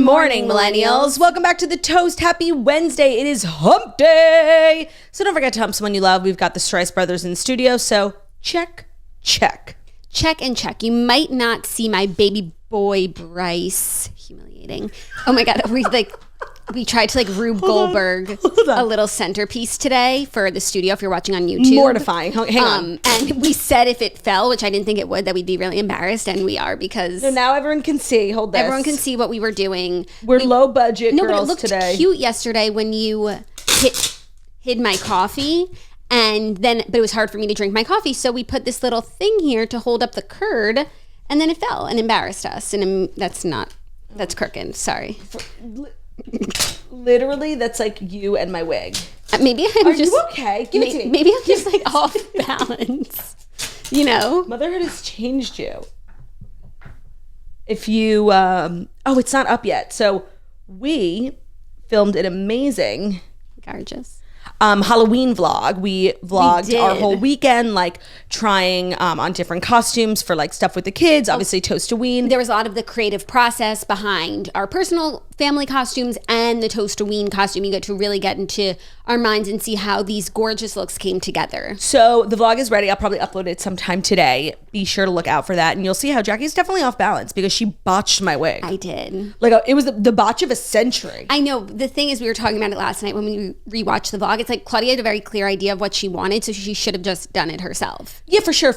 morning, millennials. Welcome back to the Toast. Happy Wednesday. It is hump day. So don't forget to hump someone you love. We've got the Strice brothers in the studio. So check. Check and check. You might not see my baby boy Bryce. Humiliating. Oh my God. We tried to Rube Goldberg a little centerpiece today for the studio if you're watching on YouTube. Mortifying. Hang on. And we said if it fell, which I didn't think it would, that we'd be really embarrassed, and we are because... So now everyone can see. Hold this. Everyone can see what we were doing. We're low budget girls today. No, but it looked cute yesterday when you hid my coffee, but it was hard for me to drink my coffee, so we put this little thing here to hold up the curd, and then it fell and embarrassed us, and that's crooked. Sorry. Literally, that's like you and my wig. Maybe Are you okay? Give it to me. Maybe I'm just off balance. You know? Motherhood has changed you. If you, it's not up yet. So we filmed an amazing... Gorgeous. Halloween vlog. We vlogged our whole weekend, trying on different costumes for stuff with the kids, obviously Toast-a-ween. There was a lot of the creative process behind our personal family costumes and the Toast-a-ween costume. You get to really get into our minds and see how these gorgeous looks came together. So the vlog is ready. I'll probably upload it sometime today. Be sure to look out for that. And you'll see how Jackie's definitely off balance because she botched my wig. I did. It was the botch of a century. I know. The thing is, we were talking about it last night when we rewatched the vlog. It's Claudia had a very clear idea of what she wanted, so she should have just done it herself. Yeah, for sure.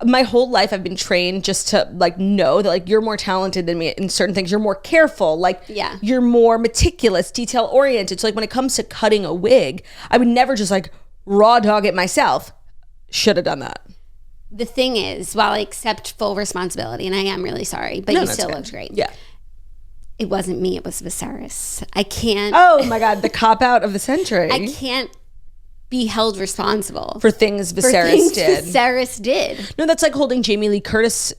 My whole life I've been trained just to know that you're more talented than me in certain things. You're more careful. Yeah. You're more meticulous, detail oriented. So when it comes to cutting a wig, I would never just raw dog it myself. Should have done that. The thing is, while I accept full responsibility, and I am really sorry, but you still looked great. Yeah. It wasn't me, it was Viserys. I can't. Oh my God, the cop out of the century. I can't be held responsible for things Viserys did. Viserys did. No, that's like holding Jamie Lee Curtis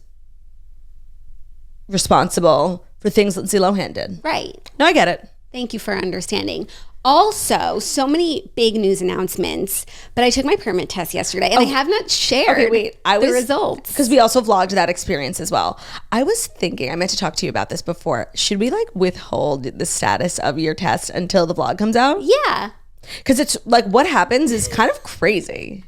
responsible for things Lindsay Lohan did. Right. No, I get it. Thank you for understanding. Also, so many big news announcements, but I took my permit test yesterday and I have not shared the results. Because we also vlogged that experience as well. I was thinking, I meant to talk to you about this before. Should we withhold the status of your test until the vlog comes out? Yeah. Because it's what happens is kind of crazy.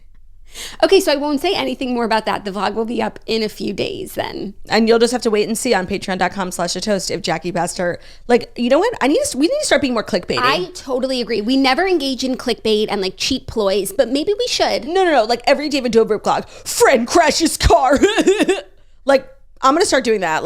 Okay, so I won't say anything more about that. The vlog will be up in a few days then. And you'll just have to wait and see on patreon.com/thetoast if Jackie passed her. You know what? We need to start being more clickbaity. I totally agree. We never engage in clickbait and cheap ploys, but maybe we should. No. Every David Dobrik vlog, friend crashes car. I'm going to start doing that.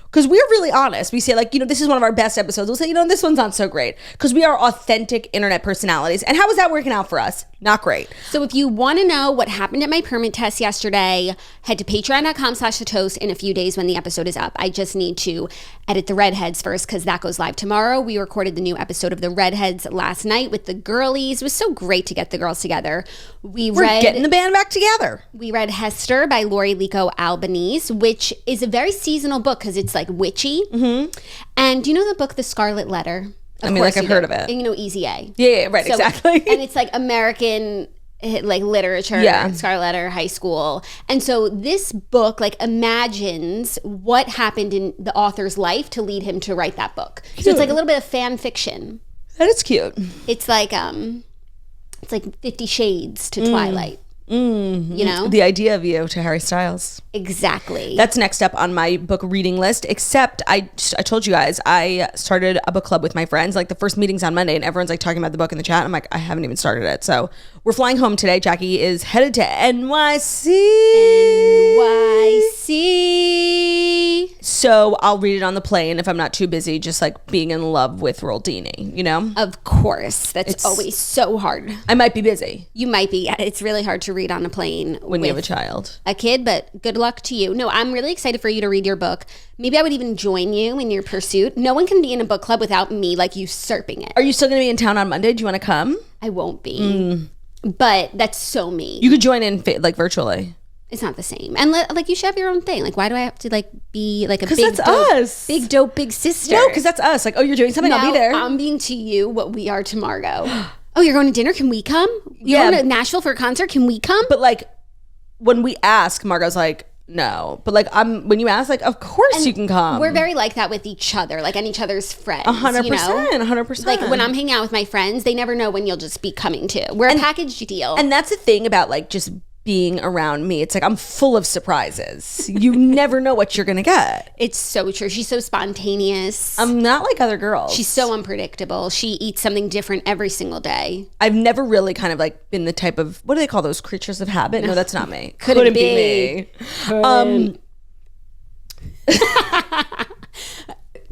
Because we're really honest. We say this is one of our best episodes. We'll say, this one's not so great. Because we are authentic internet personalities. And how is that working out for us? Not great. So if you want to know what happened at my permit test yesterday, head to patreon.com/thetoast in a few days when the episode is up. I just need to edit the Redheads first because that goes live tomorrow. We recorded the new episode of the Redheads last night with the girlies. It was so great to get the girls together. We're getting the band back together. We read Hester by Lori Lico Albanese, which is a very seasonal book because it's witchy. Mm-hmm. And do you know the book The Scarlet Letter? I've heard of it. And Easy A. Yeah, right, so exactly. And it's American literature, Scarlet Letter, high school. And so this book imagines what happened in the author's life to lead him to write that book. Cute. So it's a little bit of fan fiction. That is cute. It's it's 50 Shades to Twilight. Mm-hmm. The idea of you to Harry Styles. Exactly. That's next up on my book reading list, except I told you guys I started a book club with my friends. The first meeting's on Monday and everyone's talking about the book in the chat. I'm I haven't even started it. So we're flying home today. Jackie is headed to NYC. So I'll read it on the plane if I'm not too busy, just being in love with Roldini, Of course. It's always so hard. I might be busy. You might be. It's really hard to read on a plane when you have a child. A kid, but good luck to you. No, I'm really excited for you to read your book. Maybe I would even join you in your pursuit. No one can be in a book club without me usurping it. Are you still going to be in town on Monday? Do you want to come? I won't be. But that's so me. You could join in virtually. It's not the same. And you should have your own thing. Why do I have to be a big that's dope, us. Big dope, big sister? No, because that's us. You're doing something, now, I'll be there. I'm being to you what we are to Margot. Oh, you're going to dinner? Can we come? You're going to Nashville for a concert? Can we come? But when we ask, Margot's no. But like, when you ask, like, of course you can come. We're very like that with each other, like, and each other's friends. 100%, you know? 100%. Like when I'm hanging out with my friends, they never know when you'll just be coming to. We're a package deal. And that's the thing about like just being around me. It's like I'm full of surprises. You never know what you're gonna get. It's so true. She's so spontaneous. I'm not like other girls. She's so unpredictable. She eats something different every single day. I've never really kind of like been the type of, what do they call those, creatures of habit? No, that's not me. Couldn't be me.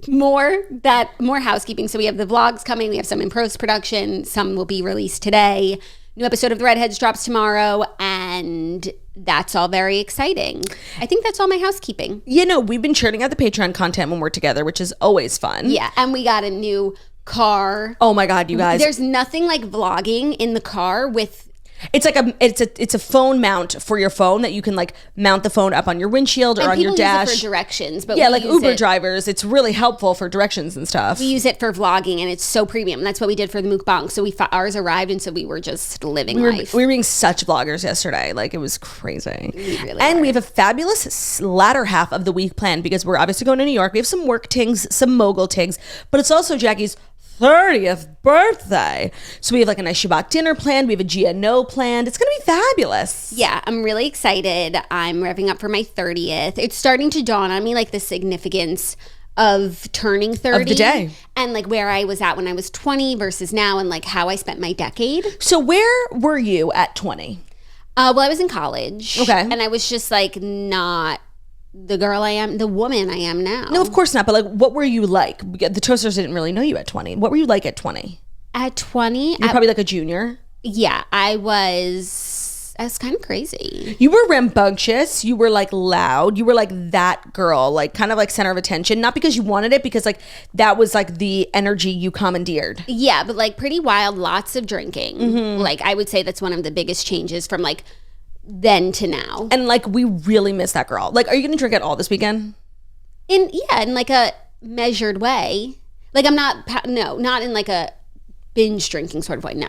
More housekeeping. So we have the vlogs coming. We have some in post-production. Some will be released today. New episode of The Redheads drops tomorrow, and that's all very exciting. I think that's all my housekeeping. You know, we've been churning out the Patreon content when we're together, which is always fun. Yeah, and we got a new car. Oh my God, you guys. There's nothing like vlogging in the car with... It's like it's a phone mount for your phone that you can like mount the phone up on your windshield or on your dash. Use it for directions, but yeah, like Uber drivers, it's really helpful for directions and stuff. We use it for vlogging, and it's so premium. That's what we did for the mukbang. So ours arrived, and so we were just living life. We were being such vloggers yesterday, like it was crazy. We have a fabulous latter half of the week planned because we're obviously going to New York. We have some work tings, some mogul tings, but it's also Jackie's 30th birthday. So we have like a nice Shabbat dinner planned. We have a GNO planned. It's going to be fabulous. Yeah, I'm really excited. I'm revving up for my 30th. It's starting to dawn on me like the significance of turning 30. Of the day. And like where I was at when I was 20 versus now and like how I spent my decade. So where were you at 20? Well, I was in college. Okay. And I was just like not the girl I am, the woman I am now. No, of course not. But like, what were you like? The Toasters didn't really know you at 20. What were you like at 20? At 20? You're probably like a junior. Yeah, I was kind of crazy. You were rambunctious. You were like loud. You were like that girl, like kind of like center of attention. Not because you wanted it, because like that was like the energy you commandeered. Yeah, but like pretty wild, lots of drinking. Mm-hmm. Like I would say that's one of the biggest changes from like then to now. And like we really miss that girl. Like, are you gonna drink at all this weekend? In like a measured way. Like I'm not in like a binge drinking sort of way. No.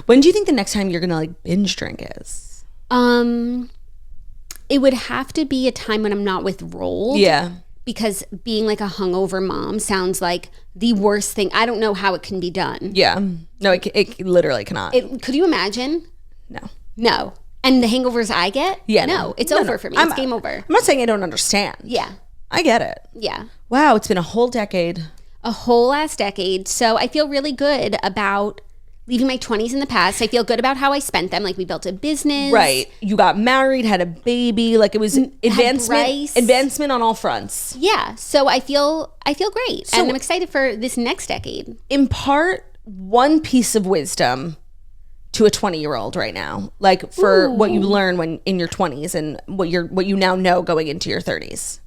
When do you think the next time you're gonna like binge drink is? It would have to be a time when I'm not withrolled. Yeah. Because being like a hungover mom sounds like the worst thing. I don't know how it can be done. Yeah. No, it literally cannot. Could you imagine? No. And the hangovers I get? Yeah. No, it's over for me. It's game over. I'm not saying I don't understand. Yeah. I get it. Yeah. Wow, it's been a whole decade. A whole last decade. So I feel really good about leaving my 20s in the past. I feel good about how I spent them. Like we built a business. Right. You got married, had a baby. Like it was advancement on all fronts. Yeah. So I feel great. And I'm excited for this next decade. Impart one piece of wisdom to a 20-year-old right now, like for what you learn when in your 20s and what you now know going into your 30s.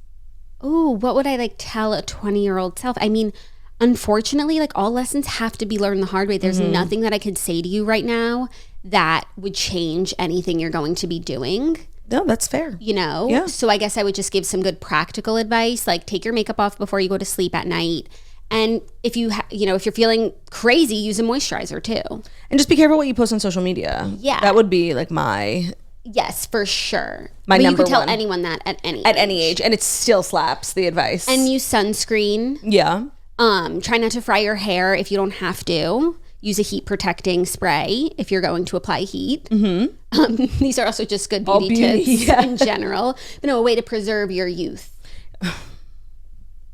Ooh, what would I like tell a 20-year-old self? I mean, unfortunately, like all lessons have to be learned the hard way. There's nothing that I could say to you right now that would change anything you're going to be doing. No, that's fair. You know? Yeah. So I guess I would just give some good practical advice, like take your makeup off before you go to sleep at night. And if if you're feeling crazy, use a moisturizer too. And just be careful what you post on social media. Yeah. That would be like my... Yes, for sure. My number you could tell one. anyone that at any age. And it still slaps, the advice. And use sunscreen. Yeah. Try not to fry your hair if you don't have to. Use a heat protecting spray if you're going to apply heat. Mm-hmm. These are also just good beauty tips in general. But no, a way to preserve your youth.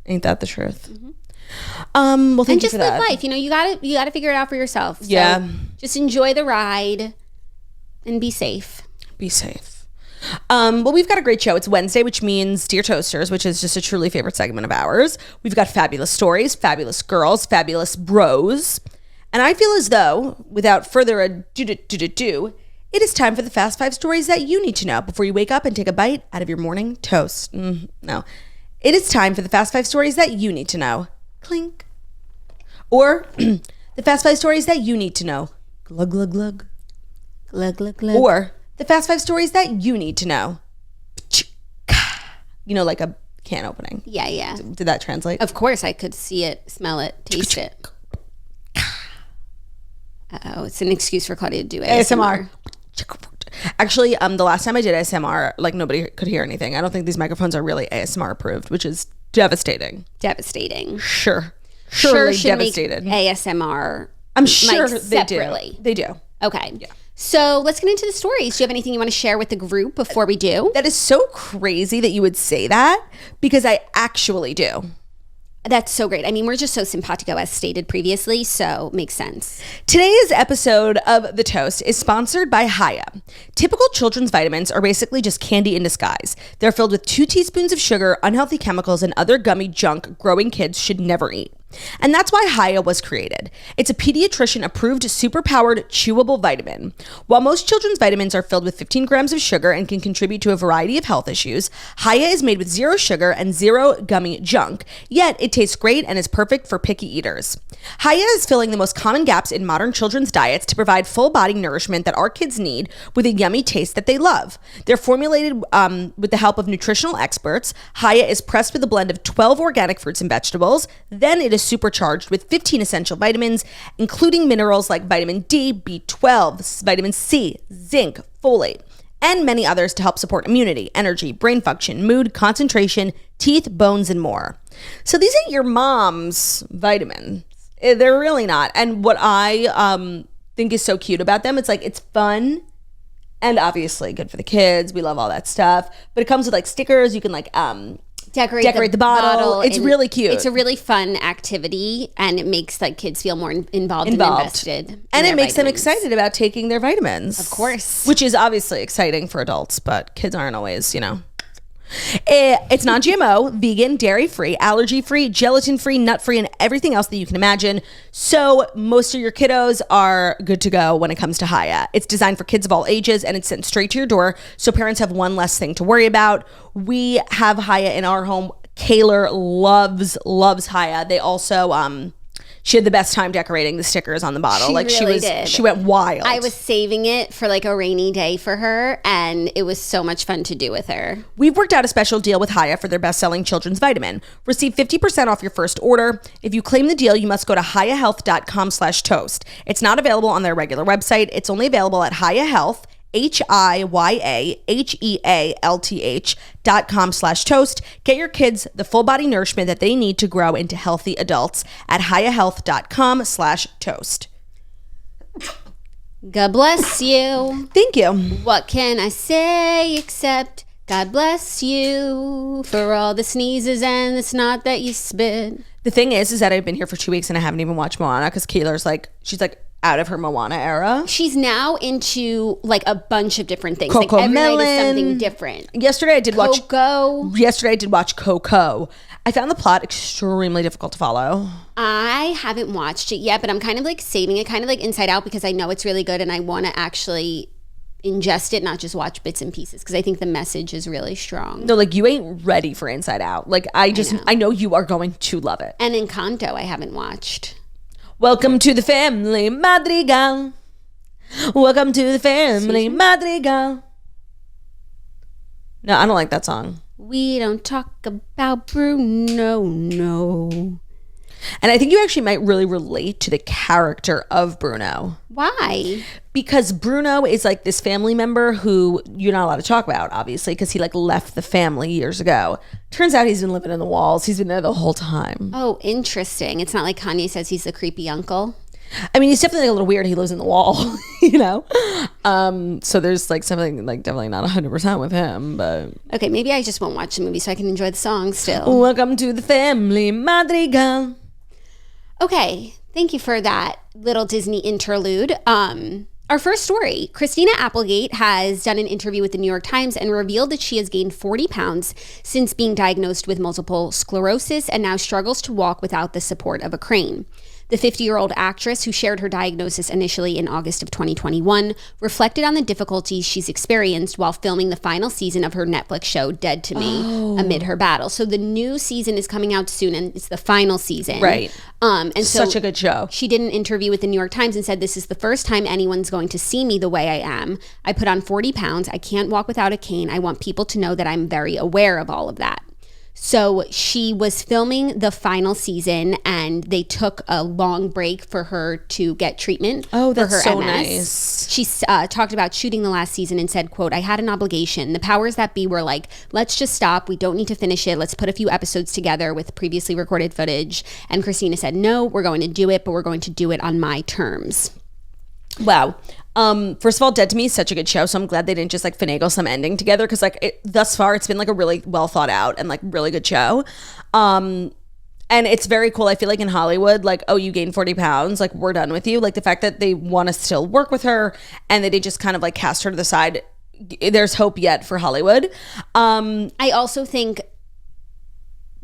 Ain't that the truth? Mm-hmm. Well, thank you for that. And just live life. You gotta figure it out for yourself. So yeah. Just enjoy the ride and be safe. Be safe. Well, we've got a great show. It's Wednesday, which means Dear Toasters, which is just a truly favorite segment of ours. We've got fabulous stories, fabulous girls, fabulous bros. And I feel as though, without further ado, it is time for the Fast 5 stories that you need to know before you wake up and take a bite out of your morning toast. No. It is time for the Fast 5 stories that you need to know. Clink. Or the Fast 5 stories that you need to know. Glug, glug, glug. Glug, glug, glug. Or the Fast 5 stories that you need to know. You know, like a can opening. Yeah. Did that translate? Of course, I could see it, smell it, taste it. It's an excuse for Claudia to do ASMR. Actually, the last time I did ASMR, like nobody could hear anything. I don't think these microphones are really ASMR approved, which is devastating. Sure. Surely should devastated. Make ASMR. I'm sure like, they separately. do. They do. Okay. Yeah. So let's get into the stories. Do you have anything you want to share with the group before we do? That is so crazy that you would say that, because I actually do. That's so great. I mean, we're just so simpatico as stated previously, so makes sense. Today's episode of The Toast is sponsored by Haya. Typical children's vitamins are basically just candy in disguise. They're filled with 2 teaspoons of sugar, unhealthy chemicals, and other gummy junk growing kids should never eat. And that's why Haya was created. It's a pediatrician-approved, super-powered, chewable vitamin. While most children's vitamins are filled with 15 grams of sugar and can contribute to a variety of health issues, Haya is made with 0 sugar and 0 gummy junk, yet it tastes great and is perfect for picky eaters. Haya is filling the most common gaps in modern children's diets to provide full-body nourishment that our kids need with a yummy taste that they love. They're formulated with the help of nutritional experts. Haya is pressed with a blend of 12 organic fruits and vegetables. Then it is supercharged with 15 essential vitamins, including minerals like vitamin D, B12, vitamin C, zinc, folate, and many others to help support immunity, energy, brain function, mood, concentration, teeth, bones, and more. So these ain't your mom's vitamins. They're really not. And what I think is so cute about them, it's like, it's fun and obviously good for the kids. We love all that stuff. But it comes with like stickers. You can like decorate the bottle. It's really cute. It's a really fun activity, and it makes like kids feel more involved. And invested. And it makes them excited about taking their vitamins. Of course. Which is obviously exciting for adults, but kids aren't always, you know. It's non-GMO, vegan, dairy-free, allergy-free, gelatin-free, nut-free, and everything else that you can imagine. So most of your kiddos are good to go when it comes to Haya. It's designed for kids of all ages, and it's sent straight to your door, so parents have one less thing to worry about. We have Haya in our home. Kaylor loves Haya. They also she had the best time decorating the stickers on the bottle. She went wild. I was saving it for like a rainy day for her, and it was so much fun to do with her. We've worked out a special deal with Haya for their best-selling children's vitamin. Receive 50% off your first order. If you claim the deal, you must go to hayahealth.com/toast. It's not available on their regular website. It's only available at Haya Health, HIYAHEALTH.com/toast. Get your kids the full body nourishment that they need to grow into healthy adults at hayahealth.com/toast. God bless you. Thank you. What can I say except God bless you for all the sneezes and the snot that you spit. The thing is that I've been here for 2 weeks and I haven't even watched Moana because Kaylor's like, she's like out of her Moana era. She's now into like a bunch of different things. Coco like every Melon. night is something different. Yesterday I did watch Coco. I found the plot extremely difficult to follow. I haven't watched it yet, but I'm kind of like saving it, kind of like Inside Out, because I know it's really good and I want to actually ingest it, not just watch bits and pieces, because I think the message is really strong. No, like you ain't ready for Inside Out. Like I know you are going to love it. And Encanto I haven't watched. Welcome to the family, Madrigal. Welcome to the family, Madrigal. No, I don't like that song. We don't talk about Bruno, no. And I think you actually might really relate to the character of Bruno. Why? Because Bruno is like this family member who you're not allowed to talk about, obviously, because he like left the family years ago. Turns out he's been living in the walls. He's been there the whole time. Oh, interesting. It's not like Kanye says he's the creepy uncle. I mean, he's definitely a little weird. He lives in the wall, you know? So there's like something like definitely not 100% with him, but... Okay, maybe I just won't watch the movie so I can enjoy the song still. Welcome to the family, Madrigal. Okay, thank you for that little Disney interlude. Our first story, Christina Applegate has done an interview with the New York Times and revealed that she has gained 40 pounds since being diagnosed with multiple sclerosis and now struggles to walk without the support of a crane. The 50-year-old actress, who shared her diagnosis initially in August of 2021, reflected on the difficulties she's experienced while filming the final season of her Netflix show, Dead to Me, amid her battle. So the new season is coming out soon, and it's the final season. Right. And so such a good show. She did an interview with the New York Times and said, "This is the first time anyone's going to see me the way I am. I put on 40 pounds. I can't walk without a cane. I want people to know that I'm very aware of all of that." So she was filming the final season and they took a long break for her to get treatment Oh, for that's her so MS. nice. She talked about shooting the last season and said, quote, "I had an obligation. The powers that be were like, let's just stop. We don't need to finish it. Let's put a few episodes together with previously recorded footage." And Christina said, "No, we're going to do it, but we're going to do it on my terms." Wow. First of all, Dead to Me is such a good show, so I'm glad they didn't just like finagle some ending together, because like thus far it's been like a really well thought out and like really good show. And it's very cool. I feel like in Hollywood, like, oh, you gained 40 pounds, like we're done with you. Like the fact that they want to still work with her and that they just kind of like cast her to the side. There's hope yet for Hollywood. I also think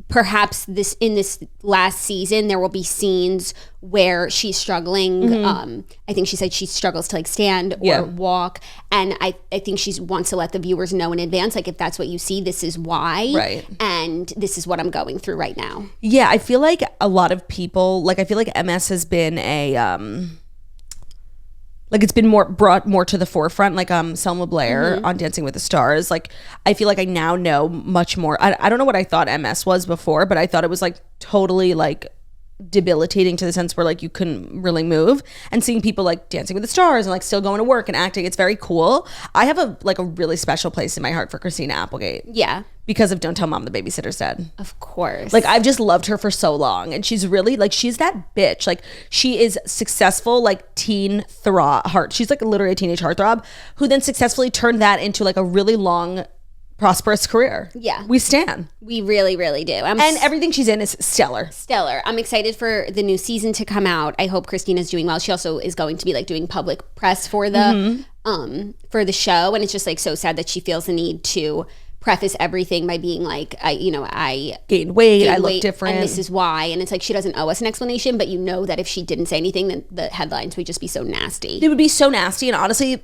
perhaps in this last season there will be scenes where she's struggling. I think she said she struggles to like stand or walk, and I think she wants to let the viewers know in advance, like, if that's what you see, this is why, right, and this is what I'm going through right now. Yeah, I feel like a lot of people, like I feel like MS has been a like it's been brought more to the forefront, like Selma Blair on Dancing with the Stars. Like I feel like I now know much more. I don't know what I thought MS was before, but I thought it was like totally like debilitating to the sense where like you couldn't really move. And seeing people like Dancing with the Stars and like still going to work and acting, it's very cool. I have a really special place in my heart for Christina Applegate. Yeah. Because of Don't Tell Mom the Babysitter's Dead. Of course. Like I've just loved her for so long, and she's really like, she's that bitch. Like she is successful, like teen heart. She's like literally a teenage heartthrob who then successfully turned that into like a really long, prosperous career. Yeah. We stan. We really, really do. And everything she's in is stellar. Stellar. I'm excited for the new season to come out. I hope Christina's doing well. She also is going to be like doing public press for the show, and it's just like so sad that she feels the need to preface everything by being like, I gained weight, I look different, and this is why. And it's like she doesn't owe us an explanation, but you know that if she didn't say anything, then the headlines would just be so nasty. They would be so nasty. And honestly,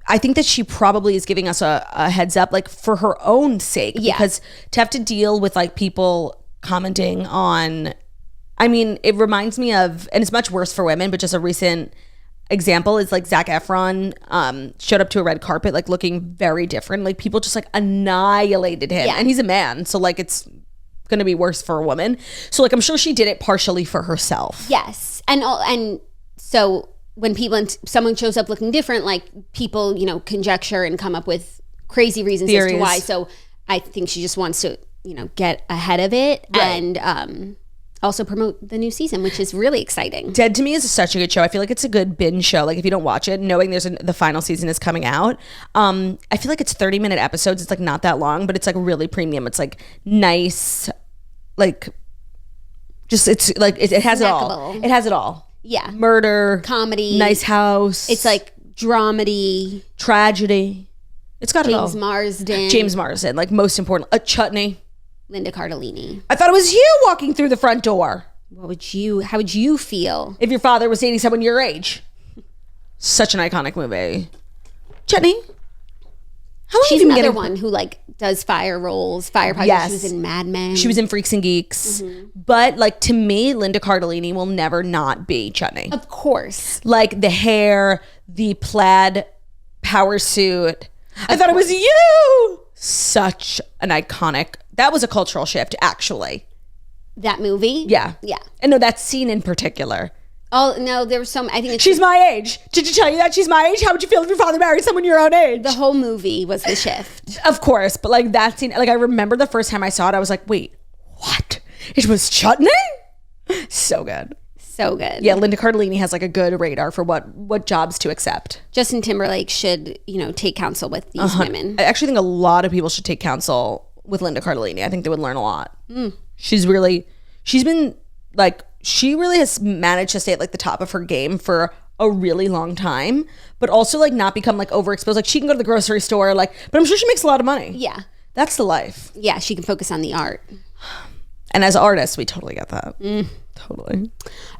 I think that she probably is giving us a heads up, like for her own sake, because to have to deal with like people commenting on, I mean, it reminds me of, and it's much worse for women, but just a recent example is like Zac Efron showed up to a red carpet like looking very different. Like people just like annihilated him, and he's a man, so like it's gonna be worse for a woman. So like I'm sure she did it partially for herself. Yes, and so when someone shows up looking different, like people conjecture and come up with crazy reasons theories as to why. So I think she just wants to get ahead of it, right, and also promote the new season, which is really exciting. Dead to Me is such a good show. I feel like it's a good binge show. Like if you don't watch it, knowing the final season is coming out, I feel like it's 30-minute episodes. It's like not that long, but it's like really premium. It's like nice, like just it's like it has it all. It has it all. Yeah, murder, comedy, nice house. It's like dramedy, tragedy. It's got James it all. James Marsden, like most important, a chutney. Linda Cardellini. I thought it was you walking through the front door. How would you feel if your father was dating someone your age? Such an iconic movie. Chutney. She's another one who like does fire projects. Yes. She was in Mad Men. She was in Freaks and Geeks. But like to me, Linda Cardellini will never not be Chutney. Of course. Like the hair, the plaid power suit. I thought it was you. Such an iconic. That was a cultural shift, actually. That movie? Yeah. Yeah. And no, that scene in particular. Oh, no, there was some, I think it's... She's my age. Did you tell you that she's my age? How would you feel if your father married someone your own age? The whole movie was the shift. Of course. But like that scene, like I remember the first time I saw it, I was like, wait, what? It was Chutney? So good. So good. Yeah, Linda Cardellini has like a good radar for what jobs to accept. Justin Timberlake should, take counsel with these women. I actually think a lot of people should take counsel with Linda Cardellini. I think they would learn a lot. She really has managed to stay at like the top of her game for a really long time, but also like not become like overexposed. Like she can go to the grocery store, like, but I'm sure she makes a lot of money. Yeah. That's the life. Yeah, she can focus on the art. And as artists, we totally get that. Totally.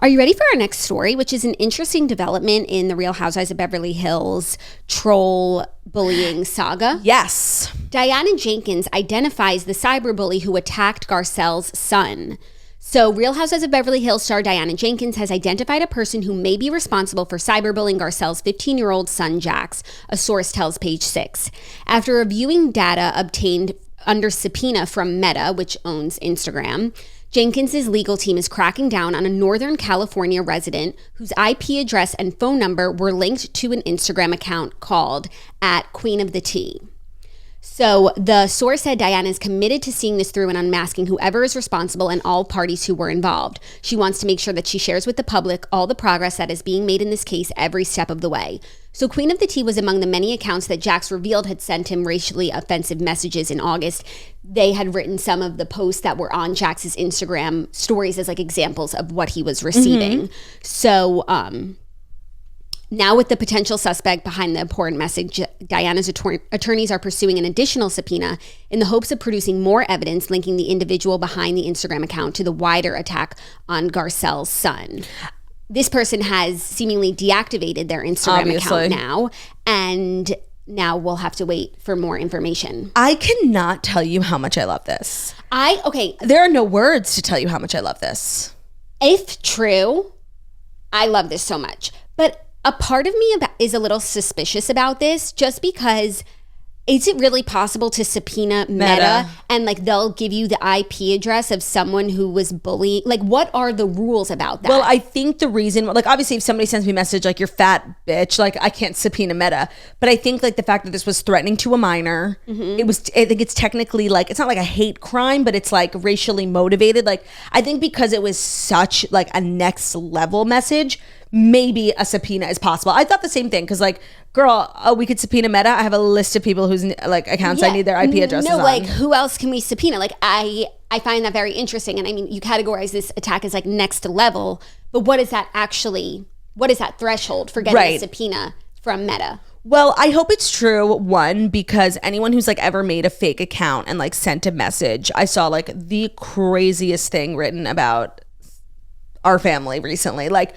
Are you ready for our next story, which is an interesting development in the Real Housewives of Beverly Hills troll bullying saga? Yes. Diana Jenkins identifies the cyberbully who attacked Garcelle's son. So Real Housewives of Beverly Hills star Diana Jenkins has identified a person who may be responsible for cyberbullying Garcelle's 15-year-old son, Jax, a source tells Page 6. After reviewing data obtained under subpoena from Meta, which owns Instagram. Jenkins' legal team is cracking down on a Northern California resident whose IP address and phone number were linked to an Instagram account called @QueenOfTheTea. So the source said Diana is committed to seeing this through and unmasking whoever is responsible and all parties who were involved. She wants to make sure that she shares with the public all the progress that is being made in this case every step of the way. So Queen of the Tea was among the many accounts that Jax revealed had sent him racially offensive messages in August. They had written some of the posts that were on Jax's Instagram stories as like examples of what he was receiving. So, now with the potential suspect behind the abhorrent message, Diana's attorneys are pursuing an additional subpoena in the hopes of producing more evidence linking the individual behind the Instagram account to the wider attack on Garcelle's son. This person has seemingly deactivated their Instagram account now, and now we'll have to wait for more information. I cannot tell you how much I love this. Okay. There are no words to tell you how much I love this. If true, I love this so much. But a part of me is a little suspicious about this just because is it really possible to subpoena Meta and like they'll give you the IP address of someone who was bullying? Like what are the rules about that? Well, I think the reason, like obviously if somebody sends me a message like you're fat bitch, like I can't subpoena Meta. But I think like the fact that this was threatening to a minor, I think it's technically like, it's not like a hate crime, but it's like racially motivated. Like I think because it was such like a next level message, maybe a subpoena is possible. I thought the same thing because like, girl, we could subpoena Meta. I have a list of people whose like accounts I need their IP addresses on. No, like who else can we subpoena? Like I find that very interesting. And I mean, you categorize this attack as like next level, but what is that threshold for getting a subpoena from Meta? Well, I hope it's true, one, because anyone who's like ever made a fake account and like sent a message, I saw like the craziest thing written about our family recently. Like,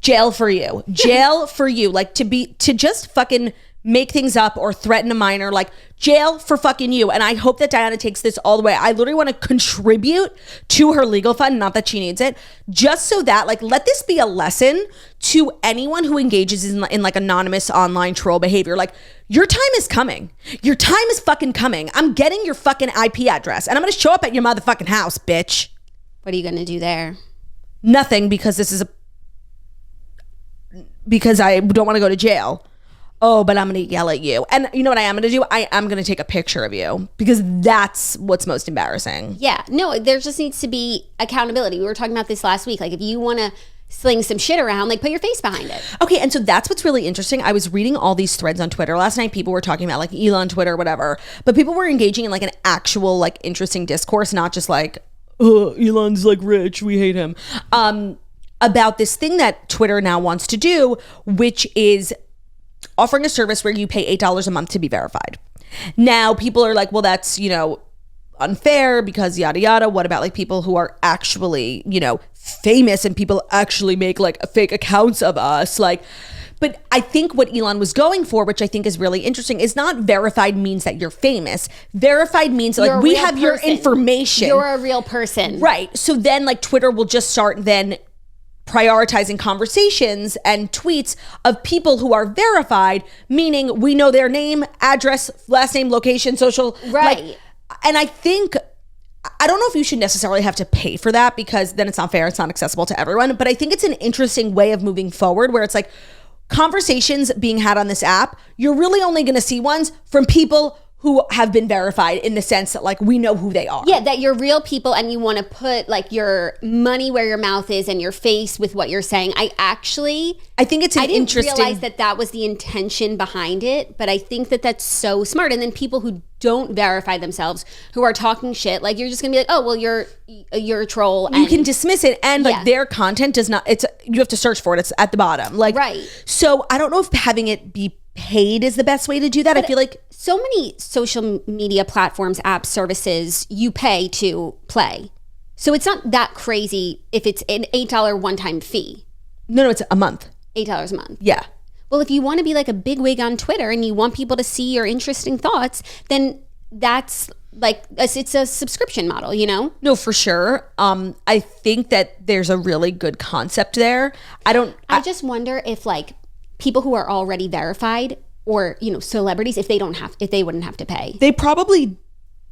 jail for you. Jail for you. Like to just fucking make things up or threaten a minor, like jail for fucking you. And I hope that Diana takes this all the way. I literally want to contribute to her legal fund, not that she needs it, just so that like, let this be a lesson to anyone who engages in like anonymous online troll behavior. Like your time is coming. Your time is fucking coming. I'm getting your fucking IP address and I'm going to show up at your motherfucking house, bitch. What are you going to do there? Nothing, because because I don't want to go to jail. Oh, but I'm going to yell at you. And you know what I am going to do? I am going to take a picture of you because that's what's most embarrassing. Yeah. No, there just needs to be accountability. We were talking about this last week. Like if you want to sling some shit around, like put your face behind it. Okay. And so that's what's really interesting. I was reading all these threads on Twitter. Last night, people were talking about like Elon Twitter, whatever. But people were engaging in like an actual like interesting discourse, not just like, oh, Elon's like rich, we hate him. About this thing that Twitter now wants to do, which is offering a service where you pay $8 a month to be verified. Now people are like, well, that's, you know, unfair because yada yada. What about like people who are actually, you know, famous and people actually make like fake accounts of us? Like, but I think what Elon was going for, which I think is really interesting, is not verified means that you're famous. Verified means like we have your information. You're a real person. Right. So then like Twitter will just start then prioritizing conversations and tweets of people who are verified, meaning we know their name, address, last name, location, social. Right. Like, and I think, I don't know if you should necessarily have to pay for that because then it's not fair. It's not accessible to everyone. But I think it's an interesting way of moving forward where it's like conversations being had on this app, you're really only going to see ones from people who have been verified in the sense that like we know who they are. Yeah, that you're real people and you want to put like your money where your mouth is and your face with what you're saying. I think it's I didn't realize that was the intention behind it, but I think that that's so smart. And then people who don't verify themselves, who are talking shit, like you're just gonna be like, oh well, you're a troll. And you can dismiss it, and like their content does not. You have to search for it. It's at the bottom, like right. So I don't know if having it be paid is the best way to do that. But I feel like so many social media platforms, apps, services, you pay to play. So it's not that crazy if it's an $8 one-time fee. No, it's a month. $8 a month. Yeah. Well, if you want to be like a bigwig on Twitter and you want people to see your interesting thoughts, then that's like, it's a subscription model, you know? No, for sure. I think that there's a really good concept there. I just wonder if like people who are already verified or, you know, celebrities, if they wouldn't have to pay. They probably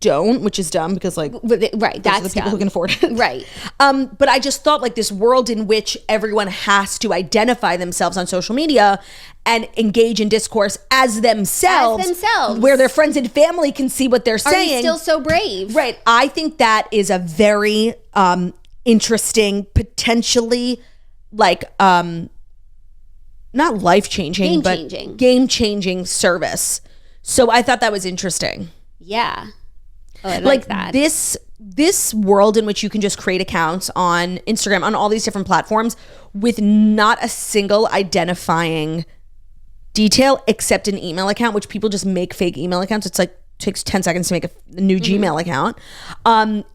don't, which is dumb because like right, that's the people dumb. who can afford it. Right. But I just thought like this world in which everyone has to identify themselves on social media and engage in discourse as themselves, where their friends and family can see what they're saying. Are you still so brave? Right. I think that is a very interesting, potentially like not life-changing, but game-changing service. So I thought that was interesting. Yeah. Oh, I like that. This world in which you can just create accounts on Instagram, on all these different platforms with not a single identifying detail except an email account, which people just make fake email accounts. It's like takes 10 seconds to make a new Gmail account.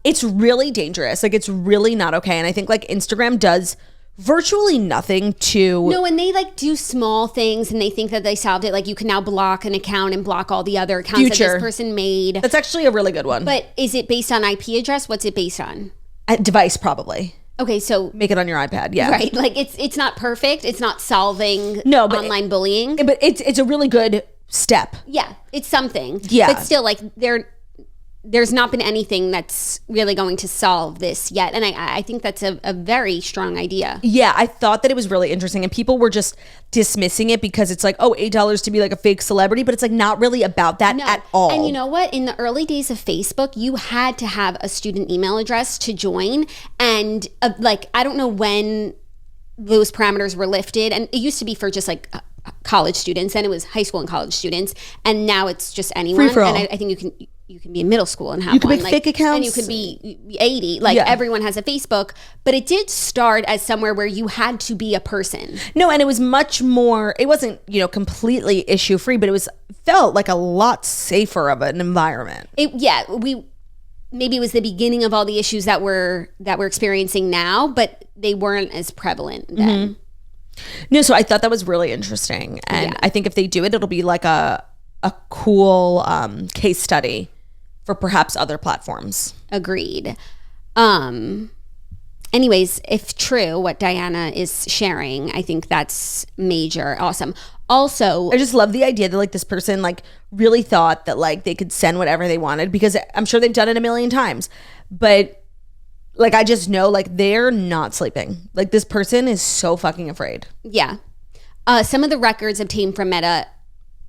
It's really dangerous. Like it's really not okay. And I think like Instagram does virtually nothing to... No, and they like do small things and they think that they solved it. Like you can now block an account and block all the other accounts that this person made. That's actually a really good one. But is it based on IP address? What's it based on? Device, probably. Okay, so... Make it on your iPad, yeah. Right, like it's not perfect. It's not solving online bullying. But it's a really good step. Yeah, it's something. Yeah. But still, like there's not been anything that's really going to solve this yet. And I think that's a very strong idea. Yeah, I thought that it was really interesting. And people were just dismissing it because it's like, oh, $8 to be like a fake celebrity. But it's like not really about that at all. And you know what? In the early days of Facebook, you had to have a student email address to join. And like, I don't know when those parameters were lifted. And it used to be for just like college students. And it was high school and college students. And now it's just anyone. Free for all. And I think you can be in middle school and have you can one. make fake accounts. And you could be 80. Like everyone has a Facebook. But it did start as somewhere where you had to be a person. No, and it was much more, it wasn't, completely issue free, but it felt like a lot safer of an environment. Maybe it was the beginning of all the issues that we're experiencing now, but they weren't as prevalent then. No, so I thought that was really interesting. And I think if they do it, it'll be like a cool case study for perhaps other platforms. Agreed. Anyways, if true, what Diana is sharing, I think that's major. Awesome. Also, I just love the idea that like this person like really thought that like they could send whatever they wanted, because I'm sure they've done it a million times. But like I just know like they're not sleeping. Like this person is so fucking afraid. Yeah. Some of the records obtained from Meta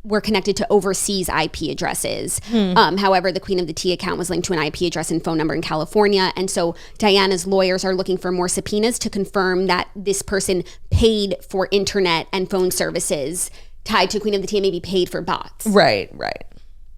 were connected to overseas IP addresses. However, the Queen of the Tea account was linked to an IP address and phone number in California. And so Diana's lawyers are looking for more subpoenas to confirm that this person paid for internet and phone services tied to Queen of the Tea, and maybe paid for bots. Right.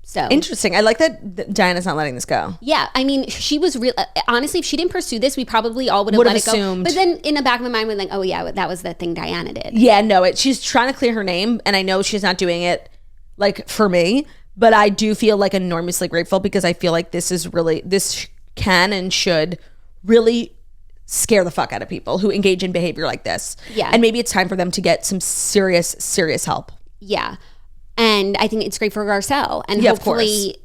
So interesting. I like that Diana's not letting this go. Yeah, I mean, she was real. Honestly, if she didn't pursue this, we probably all would have let it assumed. go. But then in the back of my mind, we're like, oh yeah, that was the thing Diana did. Yeah, no, she's trying to clear her name, and I know she's not doing it like for me, but I do feel like enormously grateful, because I feel like this can and should really scare the fuck out of people who engage in behavior like this. Yeah. And maybe it's time for them to get some serious help. Yeah. And I think it's great for Garcelle. And hopefully,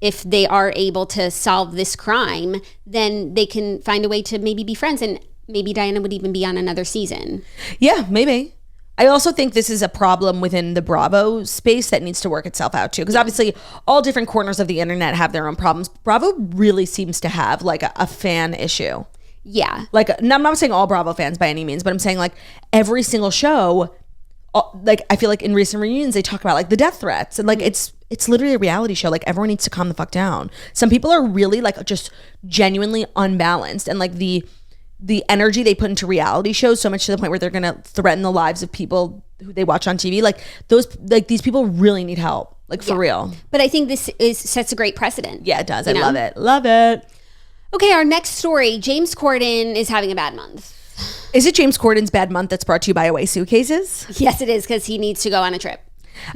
if they are able to solve this crime, then they can find a way to maybe be friends, and maybe Diana would even be on another season. Yeah, maybe. I also think this is a problem within the Bravo space that needs to work itself out too. Because obviously all different corners of the internet have their own problems. Bravo really seems to have like a fan issue. Yeah. Like, I'm not saying all Bravo fans by any means, but I'm saying like every single show, like I feel like in recent reunions they talk about like the death threats, and like it's literally a reality show. Like everyone needs to calm the fuck down. Some people are really like just genuinely unbalanced, and like the energy they put into reality shows, so much to the point where they're gonna threaten the lives of people who they watch on TV. Like these people really need help, like for real. But I think this sets a great precedent. Yeah, it does. I love it. Okay, our next story. James Corden is having a bad month. Is it James Corden's bad month that's brought to you by Away Suitcases? Yes, it is, because he needs to go on a trip.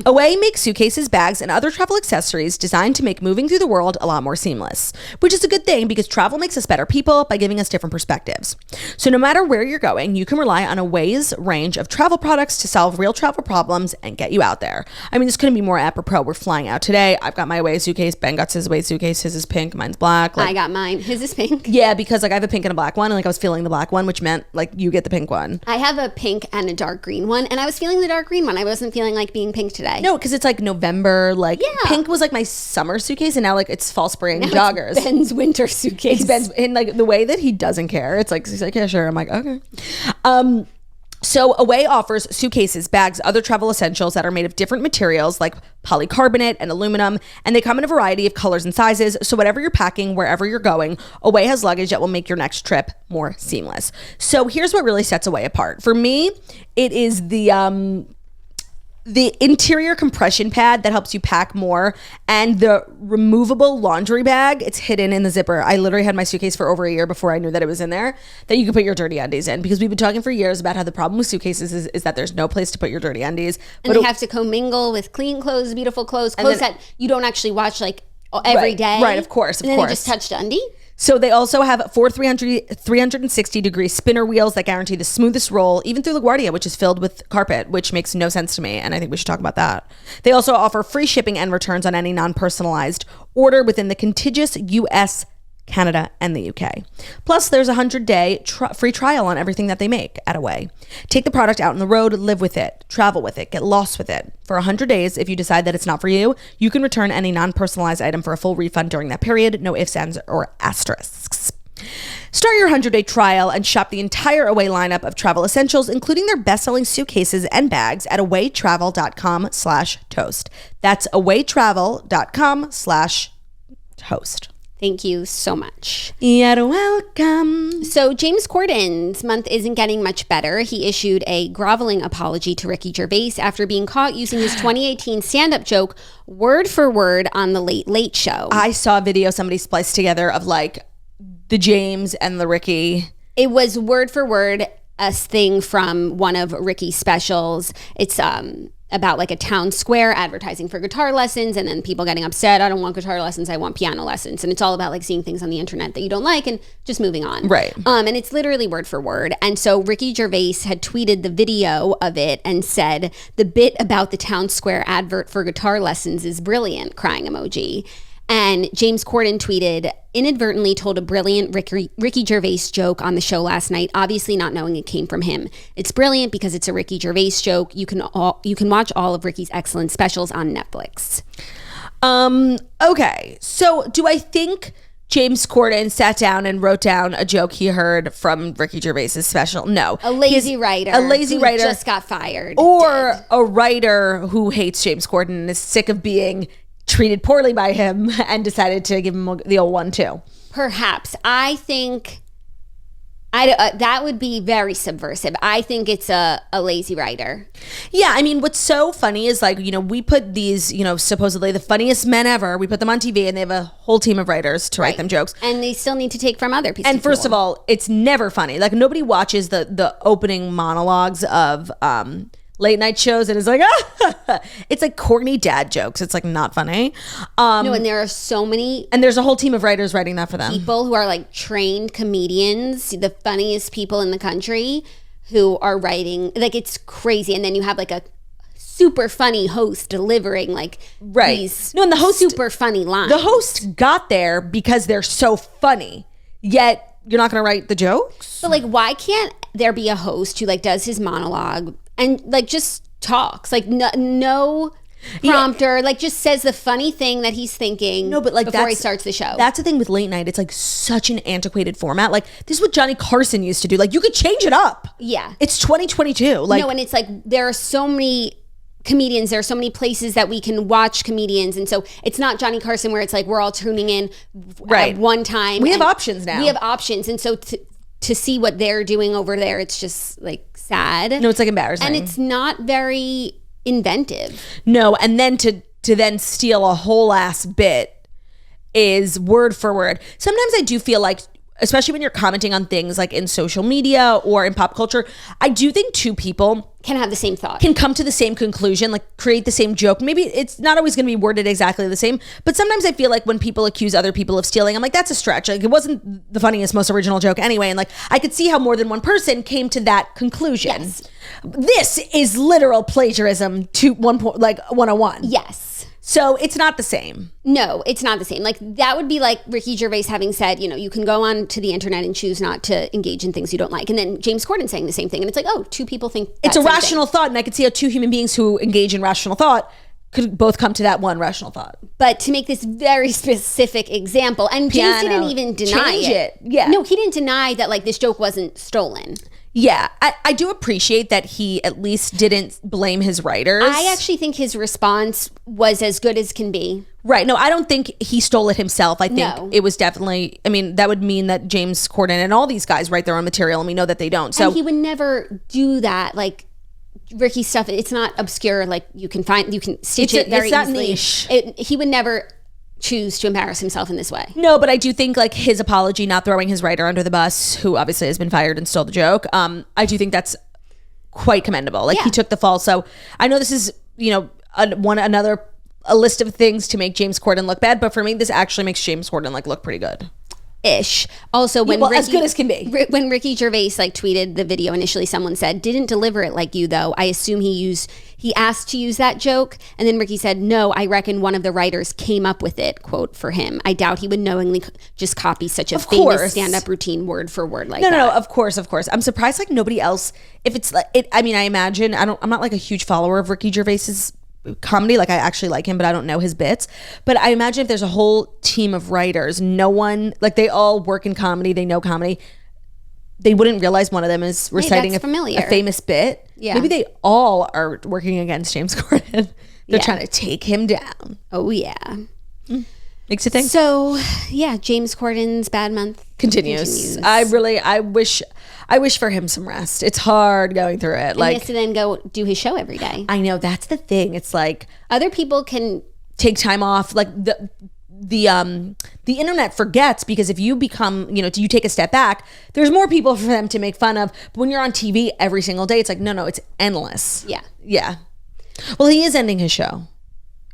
Away makes suitcases, bags, and other travel accessories designed to make moving through the world a lot more seamless, which is a good thing because travel makes us better people by giving us different perspectives. So no matter where you're going, you can rely on Away's range of travel products to solve real travel problems and get you out there. I mean, this couldn't be more apropos. We're flying out today. I've got my Away suitcase. Ben got his Away suitcase. His is pink. Mine's black. I got mine. His is pink. Yeah, because like I have a pink and a black one, and like I was feeling the black one, which meant like you get the pink one. I have a pink and a dark green one, and I was feeling the dark green one. I wasn't feeling like being pink today. No, because it's like November. Like Yeah. pink was like my summer suitcase, and now like it's fall spring Now joggers. it's Ben's winter suitcase. It's Ben's, and like the way that he doesn't care. It's like he's like, yeah, sure. I'm like, okay. So Away offers suitcases, bags, other travel essentials that are made of different materials like polycarbonate and aluminum, and they come in a variety of colors and sizes. So whatever you're packing, wherever you're going, Away has luggage that will make your next trip more seamless. So here's what really sets Away apart. For me, it is the interior compression pad that helps you pack more, and the removable laundry bag. It's hidden in the zipper. I literally had my suitcase for over a year before I knew that it was in there, that you could put your dirty undies in, because we've been talking for years about how the problem with suitcases is that there's no place to put your dirty undies. And they have to commingle with clean clothes, beautiful clothes that you don't actually watch like every day. Right, of course, and then they just touched undie. So they also have 360-degree spinner wheels that guarantee the smoothest roll, even through LaGuardia, which is filled with carpet, which makes no sense to me, and I think we should talk about that. They also offer free shipping and returns on any non-personalized order within the contiguous U.S., Canada, and the UK. Plus, there's a 100-day free trial on everything that they make at Away. Take the product out on the road, live with it, travel with it, get lost with it. For 100 days, if you decide that it's not for you, you can return any non-personalized item for a full refund during that period. No ifs, ands, or asterisks. Start your 100-day trial and shop the entire Away lineup of travel essentials, including their best-selling suitcases and bags at awaytravel.com/toast. That's awaytravel.com/toast. Thank you so much. You're welcome. So James Corden's month isn't getting much better. He issued a groveling apology to Ricky Gervais after being caught using his 2018 stand-up joke word for word on The Late Late Show. I saw a video somebody spliced together of like the James and the Ricky. It was word for word a thing from one of Ricky's specials. It's about like a town square advertising for guitar lessons, and then people getting upset. I don't want guitar lessons, I want piano lessons. And it's all about like seeing things on the internet that you don't like and just moving on. Right. And it's literally word for word. And so Ricky Gervais had tweeted the video of it and said, "The bit about the town square advert for guitar lessons is brilliant," crying emoji. And James Corden tweeted, "Inadvertently told a brilliant Ricky Gervais joke on the show last night, obviously not knowing it came from him. It's brilliant because it's a Ricky Gervais joke. You can watch all of Ricky's excellent specials on Netflix." Okay. So do I think James Corden sat down and wrote down a joke he heard from Ricky Gervais's special? No. A lazy writer. A lazy writer just got fired. Or a writer who hates James Corden and is sick of being treated poorly by him and decided to give him the old one too. Perhaps. I think that would be very subversive. I think it's a lazy writer. Yeah, I mean, what's so funny is like, we put these, supposedly the funniest men ever, we put them on TV and they have a whole team of writers to write them jokes. And they still need to take from other people. And first of all, it's never funny. Like nobody watches the opening monologues of late night shows and is like, it's like corny dad jokes. It's like not funny. No, and there are so many. And there's a whole team of writers writing that for them. People who are like trained comedians, the funniest people in the country who are writing, like it's crazy. And then you have like a super funny host delivering like these and the host, super funny lines. The host got there because they're so funny, yet you're not going to write the jokes. But like, why can't there be a host who like does his monologue and like just talks, like no prompter, like just says the funny thing that he's thinking before he starts the show. That's the thing with late night. It's like such an antiquated format. Like this is what Johnny Carson used to do. Like you could change it up. Yeah. It's 2022. Like no, and it's like there are so many comedians, there are so many places that we can watch comedians, and so it's not Johnny Carson where it's like we're all tuning in at one time. We have options now. We have options, and so to see what they're doing over there, it's just like sad. No, it's like embarrassing. And it's not very inventive. No, and then to then steal a whole ass bit is word for word. Sometimes I do feel like, especially when you're commenting on things like in social media or in pop culture, I do think two people can have the same thought, can come to the same conclusion, like create the same joke. Maybe it's not always going to be worded exactly the same, but sometimes I feel like when people accuse other people of stealing, I'm like, that's a stretch. Like it wasn't the funniest, most original joke anyway. And like, I could see how more than one person came to that conclusion. Yes. This is literal plagiarism to 101. Yes. So it's not the same. No, it's not the same. Like that would be like Ricky Gervais having said, you can go on to the internet and choose not to engage in things you don't like. And then James Corden saying the same thing. And it's like, oh, two people think it's a rational thought. And I could see how two human beings who engage in rational thought could both come to that one rational thought. But to make this very specific example, and James didn't even deny it. Yeah. No, he didn't deny that like this joke wasn't stolen. Yeah, I do appreciate that he at least didn't blame his writers. I actually think his response was as good as can be. Right. No, I don't think he stole it himself. I think it was definitely, I mean, that would mean that James Corden and all these guys write their own material, and we know that they don't. So and he would never do that. Like Ricky stuff, it's not obscure. Like you can stitch it very easily. Niche. He would never choose to embarrass himself in this way. No, but I do think like his apology, not throwing his writer under the bus, who obviously has been fired and stole the joke. I do think that's quite commendable. Like he took the fall. So I know this is, a list of things to make James Corden look bad, but for me, this actually makes James Corden like look pretty good. Ish. Also, when as good as can be. When Ricky Gervais like tweeted the video initially, someone said, "Didn't deliver it like you though." I assume he asked to use that joke, and then Ricky said, "No, I reckon one of the writers came up with it." Quote for him. I doubt he would knowingly just copy such a famous stand-up routine word for word like that. No, of course. I'm surprised like nobody else. If it's like it, I mean, I imagine I'm not like a huge follower of Ricky Gervais's comedy. Like I actually like him, but I don't know his bits. But I imagine if there's a whole team of writers, no one, like they all work in comedy, they know comedy, they wouldn't realize one of them is reciting a famous bit. Yeah. Maybe they all are working against James Corden. They're trying to take him down. Oh yeah. Makes you think. So yeah, James Corden's bad month continues. I wish for him some rest. It's hard going through it. Like he has to then go do his show every day. I know, that's the thing. It's like other people can take time off. Like the internet forgets, because if you become, you take a step back, there's more people for them to make fun of. But when you're on TV every single day, it's like, no, it's endless. Yeah. Well, he is ending his show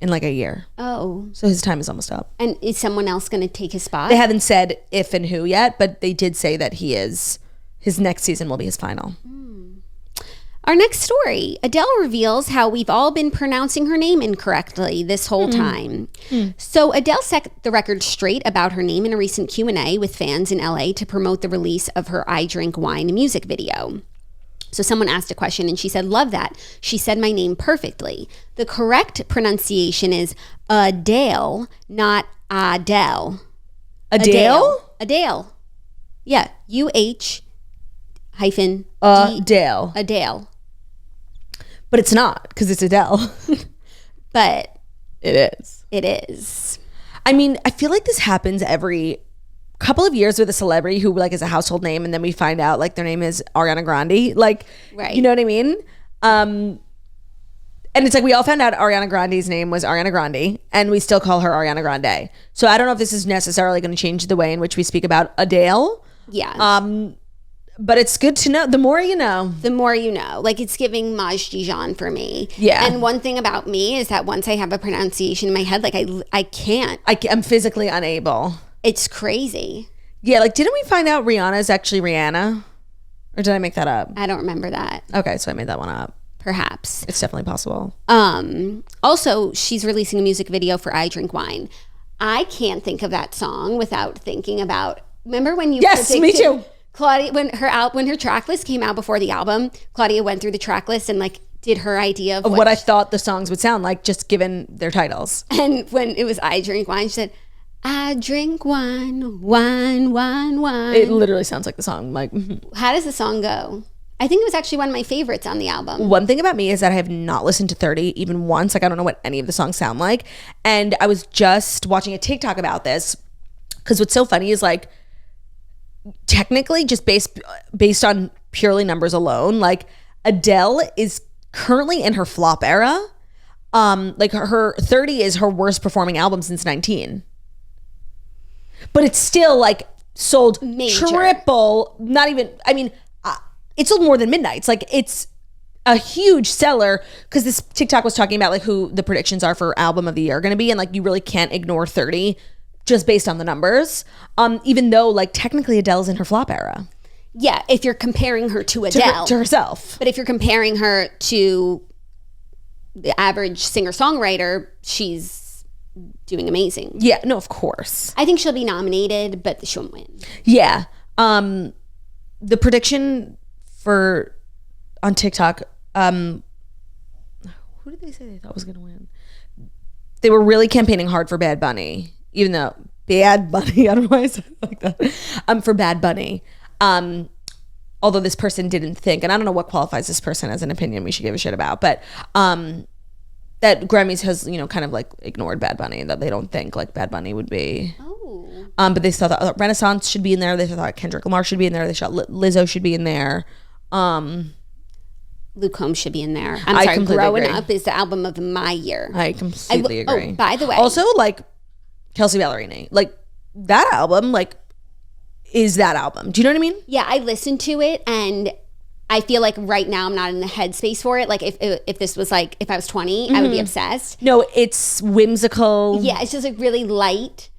in like a year. Oh. So his time is almost up. And is someone else going to take his spot? They haven't said if and who yet, but they did say that his next season will be his final. Our next story, Adele reveals how we've all been pronouncing her name incorrectly this whole time. So Adele set the record straight about her name in a recent Q&A with fans in LA to promote the release of her I Drink Wine music video. So someone asked a question and she said, "Love that. She said my name perfectly. The correct pronunciation is Adele, not Adele." Adele? Adele. Yeah. UH hyphen Adele. Adele. But it's not, because it's Adele. But it is. It is. I mean, I feel like this happens every couple of years with a celebrity who like is a household name, and then we find out like their name is Ariana Grande. Like, right. You know what I mean? And it's like we all found out Ariana Grande's name was Ariana Grande, and we still call her Ariana Grande. So I don't know if this is necessarily going to change the way in which we speak about Adele. Yeah. But it's good to know. The more you know. The more you know. Like, it's giving Maj Dijon for me. Yeah. And one thing about me is that once I have a pronunciation in my head, like I can't. I'm physically unable. It's crazy. Yeah, like didn't we find out Rihanna is actually Rihanna? Or did I make that up? I don't remember that. Okay, so I made that one up. Perhaps. It's definitely possible. Also, she's releasing a music video for I Drink Wine. I can't think of that song without thinking about, remember when you Yes, me too. Claudia, when her track list came out before the album, Claudia went through the track list and like did her idea of what I thought the songs would sound like, just given their titles. And when it was I Drink Wine, she said, "I drink wine, wine, wine, wine." It literally sounds like the song. Like, how does the song go? I think it was actually one of my favorites on the album. One thing about me is that I have not listened to 30 even once. Like, I don't know what any of the songs sound like. And I was just watching a TikTok about this, because what's so funny is like, technically just based on purely numbers alone, like Adele is currently in her flop era. Like her 30 is her worst performing album since 19. But it's still like sold major. Triple, not even, I mean, it sold more than Midnight's. Like it's a huge seller, because this TikTok was talking about like who the predictions are for album of the year are going to be. And like, you really can't ignore 30 just based on the numbers. Even though like technically Adele's in her flop era. Yeah. If you're comparing her to Adele. To herself. But if you're comparing her to the average singer-songwriter, she's doing amazing. Yeah, no, of course. I think she'll be nominated, but she won't win. Yeah. The prediction for on TikTok, who did they say they thought was going to win? They were really campaigning hard for Bad Bunny, even though Bad Bunny, I don't know why I said it like that. For Bad Bunny. Although this person didn't think, and I don't know what qualifies this person as an opinion we should give a shit about, but that Grammys has, kind of like ignored Bad Bunny, that they don't think like Bad Bunny would be. Oh. But they thought Renaissance should be in there. They thought Kendrick Lamar should be in there. They thought Lizzo should be in there. Luke Combs should be in there. I'm sorry, Growing agree. Up is the album of my year. I completely agree. Oh, by the way. Also, like, Kelsey Ballerini. Like, that album, like, is that album. Do you know what I mean? Yeah, I listened to it, and I feel like right now I'm not in the headspace for it. Like, if this was, like, if I was 20, I would be obsessed. No, it's whimsical. Yeah, it's just, like, really light.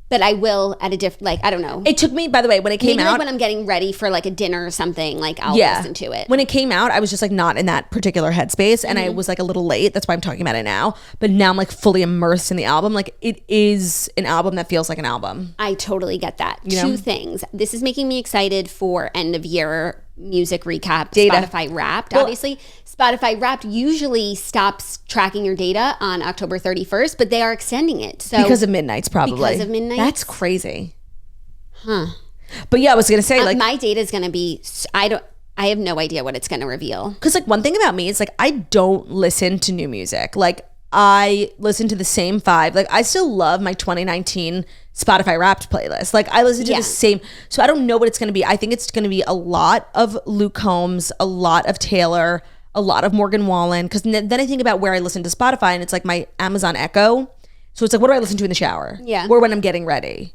But I will at a different, like, I don't know. It took me, by the way, when it came Maybe out. Like when I'm getting ready for like a dinner or something, like I'll listen to it. When it came out, I was just like not in that particular headspace, and I was like a little late. That's why I'm talking about it now. But now I'm like fully immersed in the album. Like it is an album that feels like an album. I totally get that. You know? Two things. This is making me excited for end of year music recap. Data. Spotify Wrapped. Well, obviously, Spotify Wrapped usually stops tracking your data on October 31st, but they are extending it. So Because of Midnights, probably. Because of Midnights? That's crazy. Huh. But yeah, I was gonna say like my data is gonna be. I have no idea what it's gonna reveal. Because like one thing about me is like I don't listen to new music. Like I listen to the same 5. Like I still love my 2019 Spotify Wrapped playlist. Like I listen to the same. So I don't know what it's going to be. I think it's going to be a lot of Luke Combs, a lot of Taylor, a lot of Morgan Wallen. Because then I think about where I listen to Spotify, and it's like my Amazon Echo. So it's like, what do I listen to in the shower? Yeah. Or when I'm getting ready.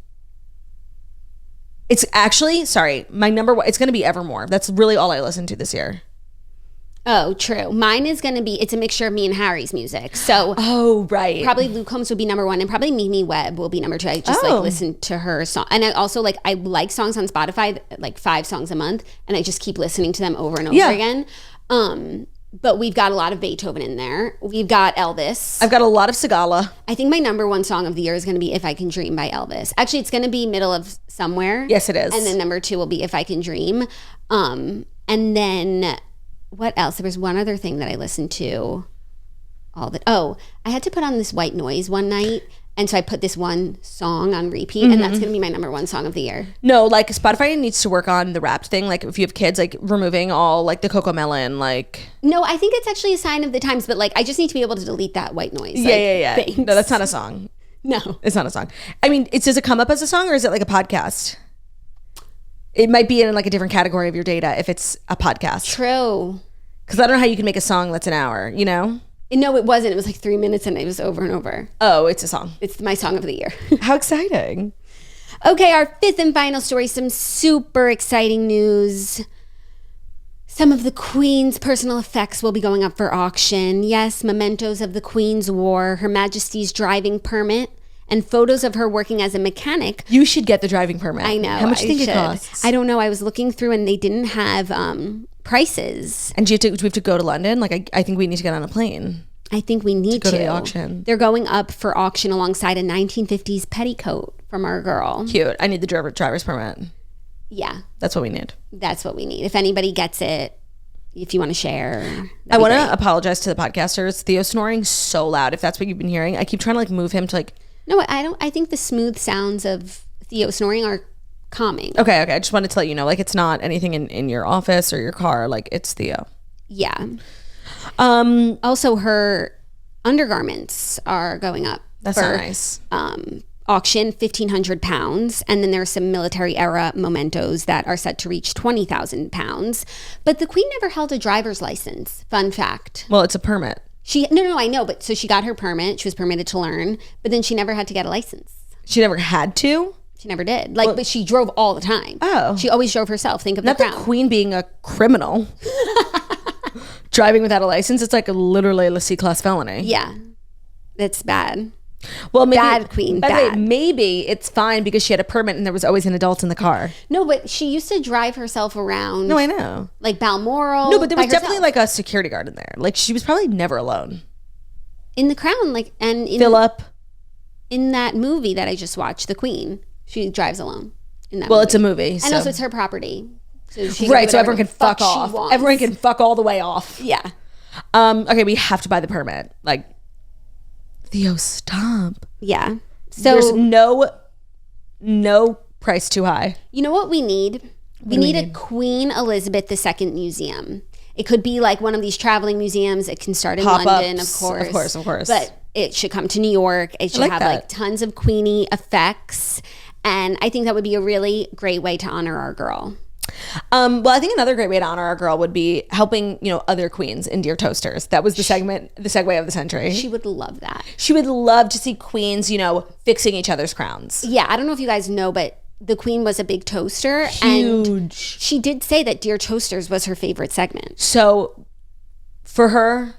It's actually, sorry, my number one, it's going to be Evermore. That's really all I listen to this year. Oh, true. Mine is going to be, it's a mixture of me and Harry's music. So oh, right. Probably Luke Combs would be number 1, and probably Mimi Webb will be number 2. I just like listen to her song. And I also I like songs on Spotify, like 5 songs a month, and I just keep listening to them over and over again. But we've got a lot of Beethoven in there. We've got Elvis. I've got a lot of Sigala. I think my number 1 song of the year is going to be If I Can Dream by Elvis. Actually, it's going to be middle of somewhere. Yes, it is. And then number 2 will be If I Can Dream. And then what else? There was one other thing that I listened to I had to put on this white noise one night, and so I put this one song on repeat, and that's gonna be my number 1 song of the year. No, like Spotify needs to work on the Wrapped thing. Like if you have kids, like removing all like the Coco Melon, like. No, I think it's actually a sign of the times, but like I just need to be able to delete that white noise. Yeah. Thanks. No, that's not a song. No, it's not a song. I mean, does it come up as a song, or is it like a podcast? It might be in like a different category of your data if it's a podcast. True. Because I don't know how you can make a song that's an hour, you know? No, it wasn't. It was like 3 minutes, and it was over and over. Oh, it's a song. It's my song of the year. How exciting. Okay, our 5th and final story, some super exciting news. Some of the Queen's personal effects will be going up for auction. Yes, mementos of the Queen's War, Her Majesty's driving permit, and photos of her working as a mechanic. You should get the driving permit. I know. How much do you think it costs? I don't know. I was looking through, and they didn't have prices. And do we have to go to London? Like, I think we need to get on a plane. I think we need to go to the auction. They're going up for auction alongside a 1950s petticoat from our girl. Cute. I need the driver's permit. Yeah. That's what we need. That's what we need. If anybody gets it, if you want to share. I want to apologize to the podcasters. Theo snoring so loud. If that's what you've been hearing, I keep trying to like move him to like. No, I don't. I think the smooth sounds of Theo snoring are calming. Okay. I just wanted to let you know, like, it's not anything in your office or your car. Like, it's Theo. Yeah. Also, her undergarments are going up. That's not nice. Auction, £1,500, and then there's some military era mementos that are set to reach £20,000. But the Queen never held a driver's license. Fun fact. Well, it's a permit. No, I know, but so she got her permit. She was permitted to learn, but then she never had to get a license. She never had to? She never did. But she drove all the time. Oh. She always drove herself. Think of not the Crown. The Queen being a criminal. Driving without a license, it's like literally a C-class felony. Yeah. It's bad. Well, maybe, bad Queen, by the bad. way, maybe it's fine because she had a permit and there was always an adult in the car. No, but she used to drive herself around. No, I know. Like Balmoral. No, but there was definitely like a security guard in there. Like she was probably never alone. In The Crown, like, and Philip. In that movie that I just watched, The Queen, she drives alone in that Well, movie. it's a movie. And so. also it's her property. So Right, so everyone can fuck off. Everyone can fuck all the way off. Yeah. Okay, we have to buy the permit. Like, Theo, stop. Yeah. So there's no price too high. You know what we need? We need a Queen Elizabeth II museum. It could be like one of these traveling museums. It can start in London, of course. Of course. But it should come to New York. It should have like tons of Queenie effects. And I think that would be a really great way to honor our girl. Well, I think another great way to honor our girl would be helping, other queens in Dear Toasters. That was the segue of the century. She would love that. She would love to see queens, fixing each other's crowns. Yeah, I don't know if you guys know, but the Queen was a big toaster. Huge. And she did say that Dear Toasters was her favorite segment. So for her,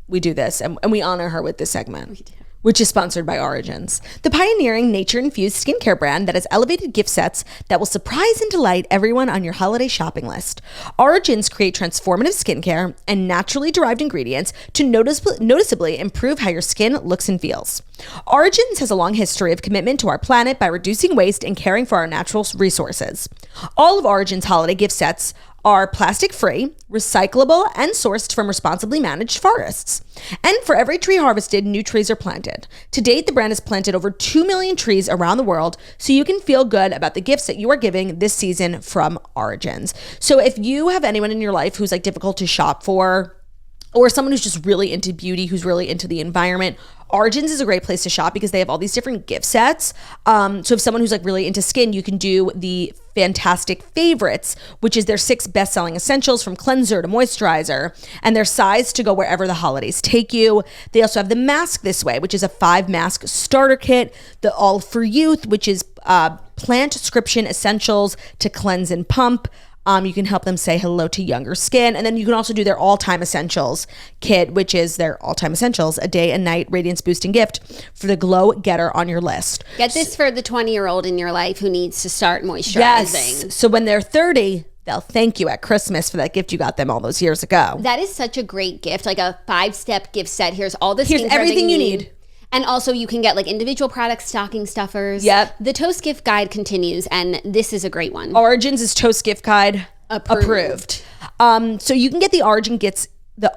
we do this and we honor her with this segment. We do. Which is sponsored by Origins, the pioneering nature-infused skincare brand that has elevated gift sets that will surprise and delight everyone on your holiday shopping list. Origins create transformative skincare and naturally derived ingredients to noticeably improve how your skin looks and feels. Origins has a long history of commitment to our planet by reducing waste and caring for our natural resources. All of Origins holiday gift sets are plastic-free, recyclable, and sourced from responsibly managed forests. And for every tree harvested, new trees are planted. To date, the brand has planted over 2 million trees around the world, so you can feel good about the gifts that you are giving this season from Origins. So if you have anyone in your life who's like difficult to shop for, or someone who's just really into beauty, who's really into the environment, Origins is a great place to shop because they have all these different gift sets. So if someone who's like really into skin, you can do the Fantastic Favorites, which is their 6 best-selling essentials from cleanser to moisturizer, and their size to go wherever the holidays take you. They also have the Mask This Way, which is a 5-mask starter kit. The All for Youth, which is plant-scription essentials to cleanse and pump. You can help them say hello to younger skin. And then you can also do their all-time essentials kit, which is their all-time essentials, a day and night radiance boosting gift for the glow getter on your list. Get this for the 20-year-old in your life who needs to start moisturizing. Yes. So when they're 30, they'll thank you at Christmas for that gift you got them all those years ago. That is such a great gift, like a 5-step gift set. Here's all the Here's everything you need. And also you can get like individual products, stocking stuffers. Yep. The Toast gift guide continues, and this is a great one. Origins is Toast gift guide approved. So you can get the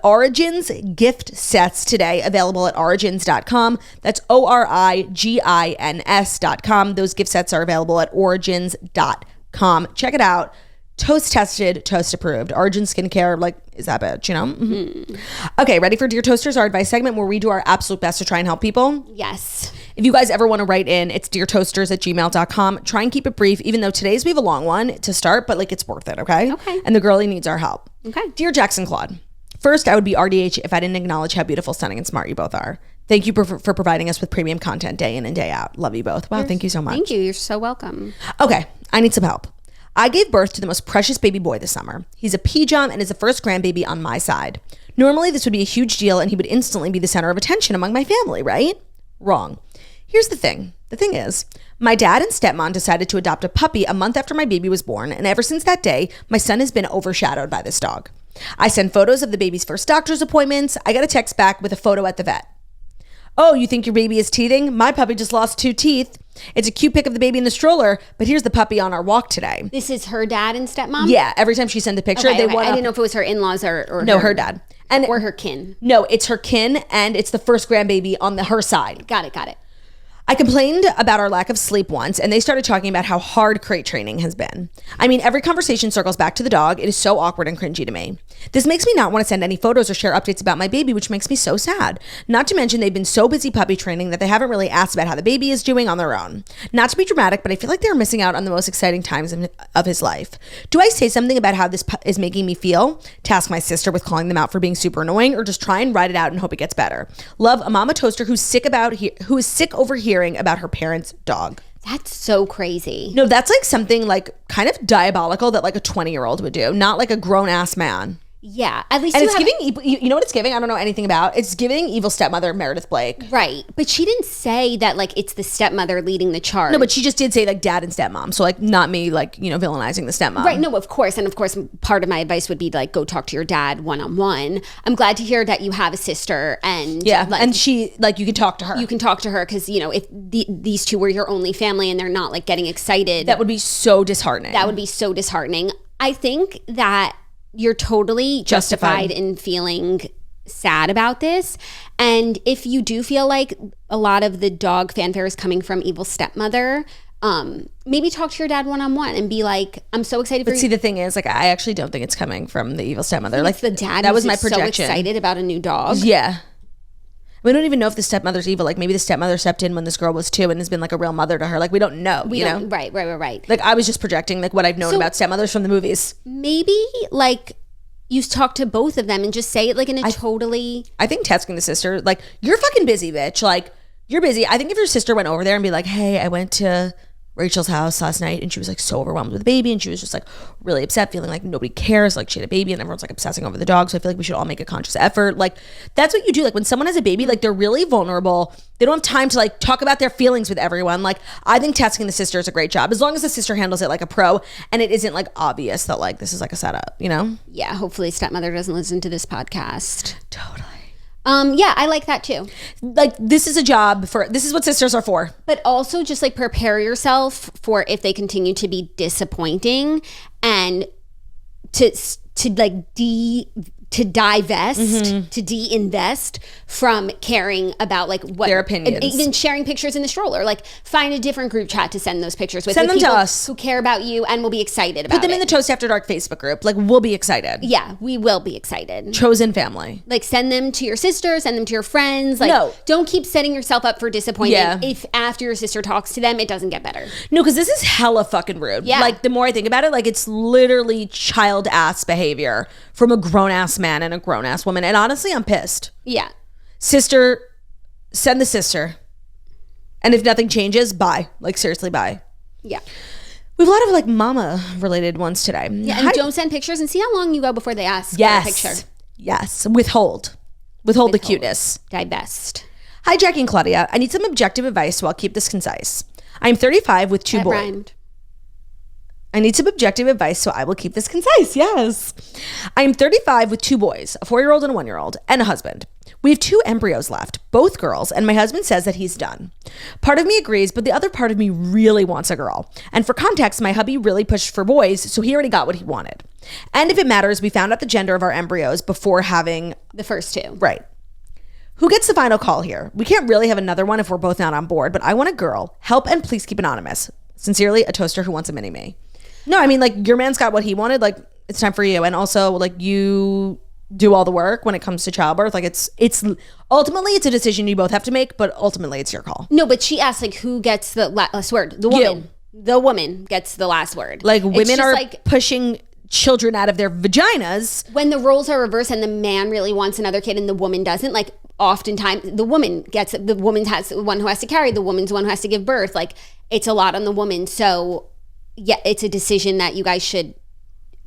Origins gift sets today, available at origins.com. That's origins.com. Those gift sets are available at origins.com. Check it out. Toast tested, Toast approved. Origin skincare, like, is that bitch, Mm-hmm. Okay, ready for Dear Toasters, our advice segment where we do our absolute best to try and help people? Yes. If you guys ever want to write in, it's deartoasters@gmail.com. Try and keep it brief, even though today's we have a long one to start, but like it's worth it, okay? Okay. And the girlie needs our help. Okay. Dear Jackson Claude, first, I would be RDH if I didn't acknowledge how beautiful, stunning, and smart you both are. Thank you for providing us with premium content day in and day out. Love you both. Wow, thank you so much. Thank you. You're so welcome. Okay, I need some help. I gave birth to the most precious baby boy this summer. He's a PJOM and is the first grandbaby on my side. Normally, this would be a huge deal and he would instantly be the center of attention among my family, right? Wrong. Here's the thing. The thing is, my dad and stepmom decided to adopt a puppy a month after my baby was born, and ever since that day, my son has been overshadowed by this dog. I send photos of the baby's first doctor's appointments. I got a text back with a photo at the vet. Oh, you think your baby is teething? My puppy just lost 2 teeth. It's a cute pic of the baby in the stroller, but here's the puppy on our walk today. This is her dad and stepmom? Yeah, every time she sent a picture, Okay, they want I didn't know if it was her in-laws or no, her dad. Or her kin. No, it's her kin, and it's the first grandbaby on her side. Got it. I complained about our lack of sleep once, and they started talking about how hard crate training has been. I mean, every conversation circles back to the dog. It is so awkward and cringy to me. This makes me not want to send any photos or share updates about my baby, which makes me so sad. Not to mention, they've been so busy puppy training that they haven't really asked about how the baby is doing on their own. Not to be dramatic, but I feel like they're missing out on the most exciting times of his life. Do I say something about how this is making me feel? Task my sister with calling them out for being super annoying, or just try and ride it out and hope it gets better? Love, a mama toaster who is sick overhearing about her parents' dog. That's so crazy. No, that's like something like kind of diabolical that like a 20-year-old would do, not like a grown-ass man. Yeah, at least And you it's have, giving, you know what it's giving? I don't know anything about. It's giving evil stepmother Meredith Blake. right. But she didn't say that like it's the stepmother leading the charge. No, but she just did say like dad and stepmom. So like not me like, you know, villainizing the stepmom. Right, no, of course. And of course, part of my advice would be like, go talk to your dad one-on-one. I'm glad to hear that you have a sister and Yeah, like, and she, like, you can talk to her. you can talk to her because, you know, if these two were your only family and they're not like getting excited, That would be so disheartening. that would be so disheartening. I think that you're totally justified in feeling sad about this. And if you do feel like a lot of the dog fanfare is coming from evil stepmother, maybe talk to your dad one-on-one and be like, I'm so excited for But you. see, the thing is, like, I actually don't think it's coming from the evil stepmother. Like, the dad that was who's my just projection. so excited about a new dog. Yeah. We don't even know if the stepmother's evil. Like, maybe the stepmother stepped in when this girl was 2 and has been like a real mother to her. Like, we don't know, you know? Right. Like, I was just projecting like what I've known So- about stepmothers from the movies. Maybe like you talk to both of them and just say it like in a totally... I think texting the sister, like, you're fucking busy, bitch. Like, you're busy. I think if your sister went over there and be like, hey, I went to Rachel's house last night and she was like so overwhelmed with the baby and she was just like really upset, feeling like nobody cares, like she had a baby and everyone's like obsessing over the dog. So I feel like we should all make a conscious effort. Like, that's what you do. Like, when someone has a baby, like, they're really vulnerable. They don't have time to like talk about their feelings with everyone. Like, I think texting the sister is a great job as long as the sister handles it like a pro and it isn't like obvious that like this is like a setup, you know? Yeah, hopefully stepmother doesn't listen to this podcast. Totally. Yeah, I like that too. Like, this is a job for, this is what sisters are for. But also just like prepare yourself for if they continue to be disappointing and to like to divest, to de-invest from caring about like what Their opinions. and even sharing pictures in the stroller. Like, find a different group chat to send those pictures with. Send them to people us. who care about you and will be excited about Put them in the it. Toast After Dark Facebook group. Like, we'll be excited. Yeah, we will be excited. Chosen family. Like, send them to your sister, send them to your friends. Like, No. don't keep setting yourself up for disappointment Yeah. if after your sister talks to them, it doesn't get better. No, because this is hella fucking rude. Yeah. Like, the more I think about it, like, it's literally child ass behavior from a grown ass man and a grown ass woman. And honestly, I'm pissed. Yeah. Sister, send the sister. And if nothing changes, bye. Like, seriously, bye. Yeah. We have a lot of like mama related ones today. Yeah, and don't send pictures and see how long you go before they ask Yes. for a picture. Yes. Withhold the cuteness. Divest. Hi, Jackie and Claudia. I need some objective advice, so I'll keep this concise. I'm 35 with 2 That boys. rhymed. I need some objective advice, so I will keep this concise. Yes. I am 35 with 2 boys, a 4-year-old and a 1-year-old, and a husband. We have 2 embryos left, both girls, and my husband says that he's done. Part of me agrees, but the other part of me really wants a girl. And for context, my hubby really pushed for boys, so he already got what he wanted. And if it matters, we found out the gender of our embryos before having... The first 2. Right. Who gets the final call here? We can't really have another one if we're both not on board, but I want a girl. Help and please keep anonymous. Sincerely, a toaster who wants a mini-me. No, I mean, like, your man's got what he wanted. Like, it's time for you. And also, like, you do all the work when it comes to childbirth. Like, it's ultimately, it's a decision you both have to make, but ultimately, it's your call. No, but she asked, like, who gets the last word? The woman. The woman gets the last word. Like, It's women just are like, pushing children out of their vaginas. when the roles are reversed and the man really wants another kid and the woman doesn't, like, oftentimes the woman gets it. The woman has the one who has to carry, the woman's the one who has to give birth. Like, it's a lot on the woman. So, yeah, it's a decision that you guys should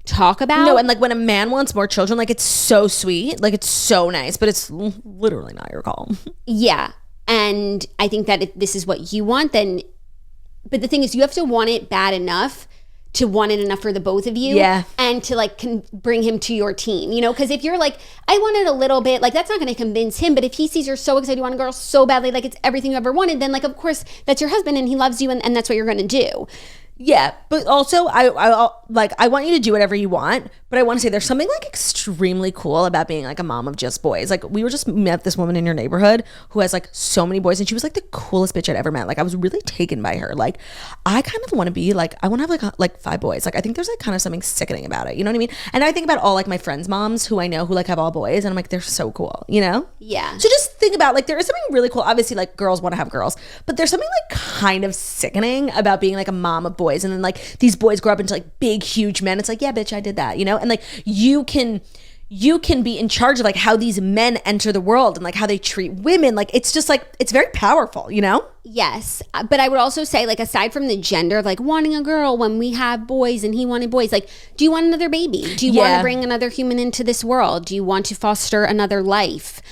talk about. No, and like when a man wants more children, like, it's so sweet. Like, it's so nice, but it's literally not your call. Yeah. And I think that if this is what you want, then, but the thing is, you have to want it bad enough to want it enough for the both of you. Yeah. And to like bring him to your team, you know? Because if you're like, I want it a little bit, like, that's not going to convince him. But if he sees you're so excited, you want a girl so badly, like it's everything you ever wanted, then like, of course, that's your husband and he loves you and that's what you're going to do. Yeah, but also I want you to do whatever you want, but I want to say there's something like extremely cool about being like a mom of just boys. Like, we were just met this woman in your neighborhood who has like so many boys, and she was like the coolest bitch I'd ever met. Like, I was really taken by her. Like, I kind of want to be like, I want to have like 5 boys. Like, I think there's like kind of something sickening about it. You know what I mean? And I think about all like my friends' moms who I know who like have all boys, and I'm like, they're so cool. You know? Yeah. So just think about, like, there is something really cool. Obviously, like, girls want to have girls, but there's something like kind of sickening about being like a mom of boys, and then like these boys grow up into like big huge men. It's like, yeah, bitch, I did that, you know? And like, you can you can be in charge of like how these men enter the world and like how they treat women. Like it's just like, it's very powerful, you know? Yes. But I would also say, like, aside from the gender, like wanting a girl when we have boys and he wanted boys, like, do you want another baby? Do you want to bring another human into this world? Do you want to foster another life?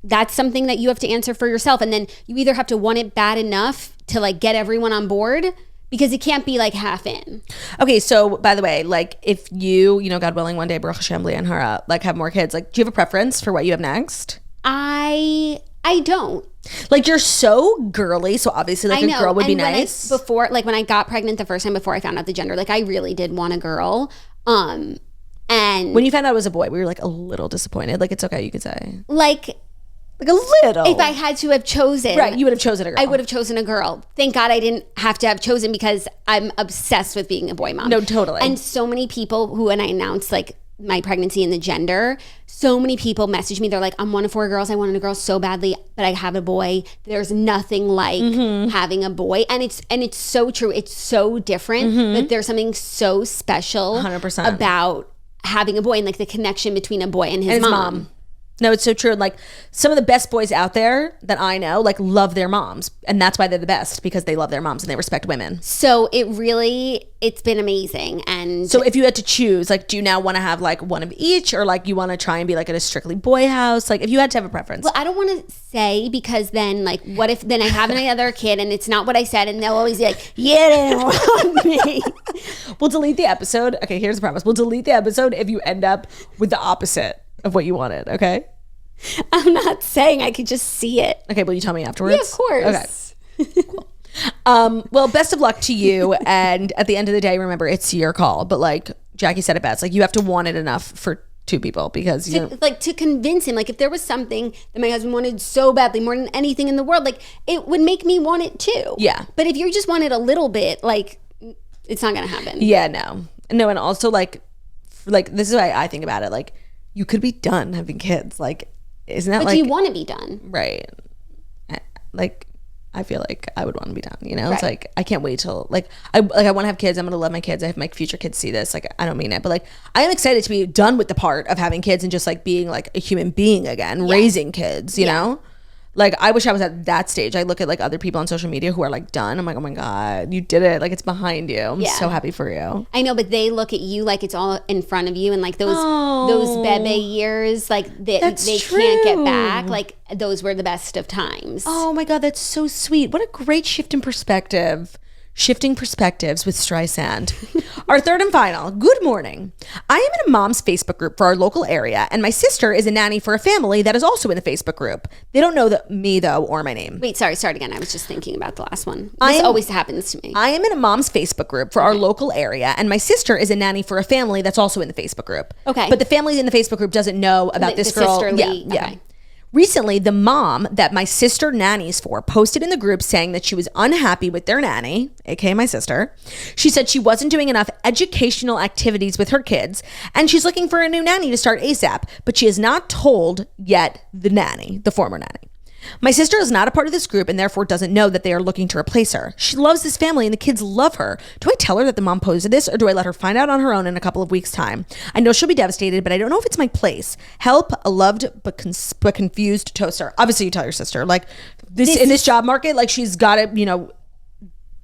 That's something that you have to answer for yourself. And then you either have to want it bad enough to like get everyone on board, because it can't be like half in. Okay, so by the way, like if you know, God willing, one day Baruch Hashem and her like have more kids, like do you have a preference for what you have next? I don't. Like you're so girly, so obviously like a girl would be nice. When I got pregnant the first time before I found out the gender, like I really did want a girl. And when you found out it was a boy, we were like a little disappointed. Like it's okay, you could say. Like a little. If I had to have chosen. Right, you would have chosen a girl. I would have chosen a girl. Thank God I didn't have to have chosen, because I'm obsessed with being a boy mom. No, totally. And so many people who, when I announced like my pregnancy and the gender, so many people message me. They're like, I'm one of 4 girls. I wanted a girl so badly, but I have a boy. There's nothing like having a boy. And it's so true. It's so different, but there's something so special 100% about having a boy and like the connection between a boy and his mom. No, it's so true. And like some of the best boys out there that I know, like love their moms. And that's why they're the best, because they love their moms and they respect women. So it's been amazing. And so if you had to choose, like, do you now want to have like one of each, or like you want to try and be like at a strictly boy house? Like if you had to have a preference. Well, I don't want to say, because then like, what if then I have another kid and it's not what I said, and they'll always be like, yeah, they didn't want me. We'll delete the episode. Okay, here's the promise. We'll delete the episode if you end up with the opposite of what you wanted, okay? I'm not saying, I could just see it. Okay, will you tell me afterwards? Yeah, of course. Okay. Cool. Well, best of luck to you. And at the end of the day, remember, it's your call. But like Jackie said it best, like you have to want it enough for 2 people, because to convince him, like if there was something that my husband wanted so badly, more than anything in the world, like it would make me want it too. Yeah. But if you just want it a little bit, like it's not gonna happen. Yeah, no. And also like this is why I think about it. Like you could be done having kids. Like, isn't that but like, do you want to be done? Right. Like I feel like I would want to be done, you know? Right. It's like I can't wait till I want to have kids. I'm gonna love my kids. I have my future kids see this. Like I don't mean it, but like I am excited to be done with the part of having kids and just like being like a human being again, raising kids, you know? Like I wish I was at that stage. I look at like other people on social media who are like done. I'm like, oh my God, you did it. Like it's behind you. I'm so happy for you. I know, but they look at you like it's all in front of you, and like those bebe years, like they can't get back. Like those were the best of times. Oh my God, that's so sweet. What a great shift in perspective. Shifting perspectives with Streisand. Our third and final. Good morning. I am in a mom's Facebook group for our local area, and my sister is a nanny for a family that is also in the Facebook group. They don't know me though, or my name. Wait, sorry, start again. I was just thinking about the last one. This always happens to me. I am in a mom's Facebook group for our local area, and my sister is a nanny for a family that's also in the Facebook group. Okay. But the family in the Facebook group doesn't know about this girl. Sisterly, yeah. Okay. Recently, the mom that my sister nannies for posted in the group saying that she was unhappy with their nanny, aka my sister. She said she wasn't doing enough educational activities with her kids, and she's looking for a new nanny to start ASAP, but she has not told yet the former nanny. My sister is not a part of this group and therefore doesn't know that they are looking to replace her. She loves this family and the kids love her. Do I tell her that the mom posted this, or do I let her find out on her own in a couple of weeks' time? I know she'll be devastated, but I don't know if it's my place. Help, a loved but confused toaster. Obviously, you tell your sister. Like this in this job market, like she's got to,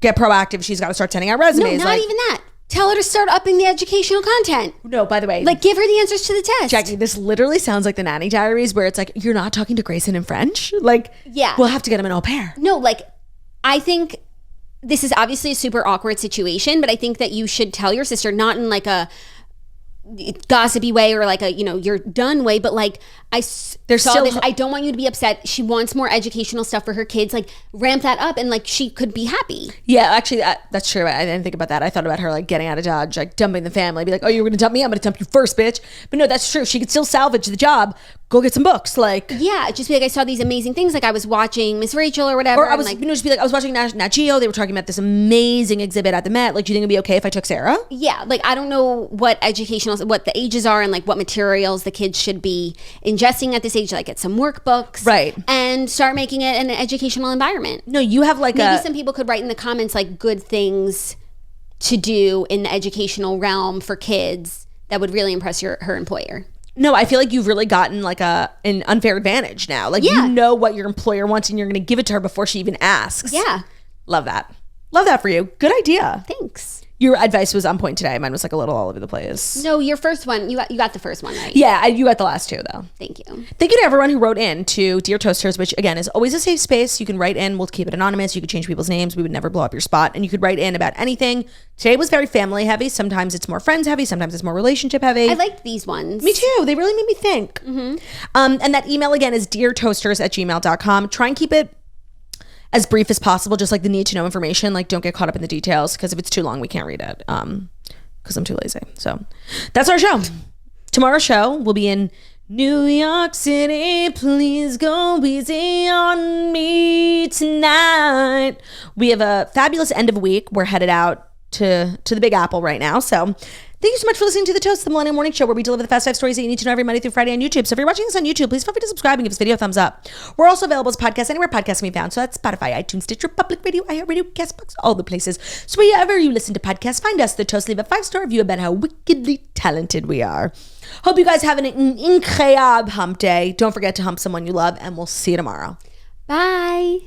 get proactive. She's got to start sending out resumes. No, not even that. Tell her to start upping the educational content. No, by the way. Like, give her the answers to the test. Jackie, this literally sounds like the Nanny Diaries, where it's like, you're not talking to Grayson in French? Like, yeah. We'll have to get him an au pair. No, like, I think this is obviously a super awkward situation, but I think that you should tell your sister, not in like a gossipy way or like a, you're done way, but like, I don't want you to be upset. She wants more educational stuff for her kids. Like ramp that up, and like she could be happy. Yeah, actually, that's true. I didn't think about that. I thought about her like getting out of Dodge, like dumping the family, be like, oh, you're gonna dump me? I'm gonna dump you first, bitch. But no, that's true. She could still salvage the job. Go get some books, like just be like, I saw these amazing things. Like I was watching Miss Rachel or whatever. Or I was just be like, I was watching Nat Geo. They were talking about this amazing exhibit at the Met. Like, do you think it'd be okay if I took Sarah? Yeah, like I don't know what the ages are and like what materials the kids should be ingesting at this age. Like get some workbooks, right, and start making it an educational environment. No, you have like maybe some people could write in the comments like good things to do in the educational realm for kids that would really impress her employer. No, I feel like you've really gotten like an unfair advantage now. Like you know what your employer wants and you're going to give it to her before she even asks. Yeah. Love that. Love that for you. Good idea. Thanks. Your advice was on point today. Mine was like a little all over the place. No, your first one, you got the first one right. Yeah, you got the last two though. Thank you. Thank you to everyone who wrote in to Dear Toasters, which again is always a safe space. You can write in. We'll keep it anonymous. You could change people's names. We would never blow up your spot. And you could write in about anything. Today was very family heavy. Sometimes it's more friends heavy. Sometimes it's more relationship heavy. I liked these ones. Me too. They really made me think. And that email again is deartoasters@gmail.com. Try and keep it as brief as possible, just like the need to know information. Like don't get caught up in the details because if it's too long, we can't read it because I'm too lazy. So that's our show. Tomorrow's show will be in New York City. Please go easy on me tonight. We have a fabulous end of week. We're headed out to the Big Apple right now. So thank you so much for listening to The Toast, the Millennial Morning Show, where we deliver the fast 5 stories that you need to know every Monday through Friday on YouTube. So if you're watching this on YouTube, please feel free to subscribe and give this video a thumbs up. We're also available as podcasts anywhere podcasts can be found. So that's Spotify, iTunes, Stitcher, Public Radio, iHeartRadio, Castbox, all the places. So wherever you listen to podcasts, find us, The Toast. Leave a 5-star review about how wickedly talented we are. Hope you guys have an incredible hump day. Don't forget to hump someone you love, and we'll see you tomorrow. Bye.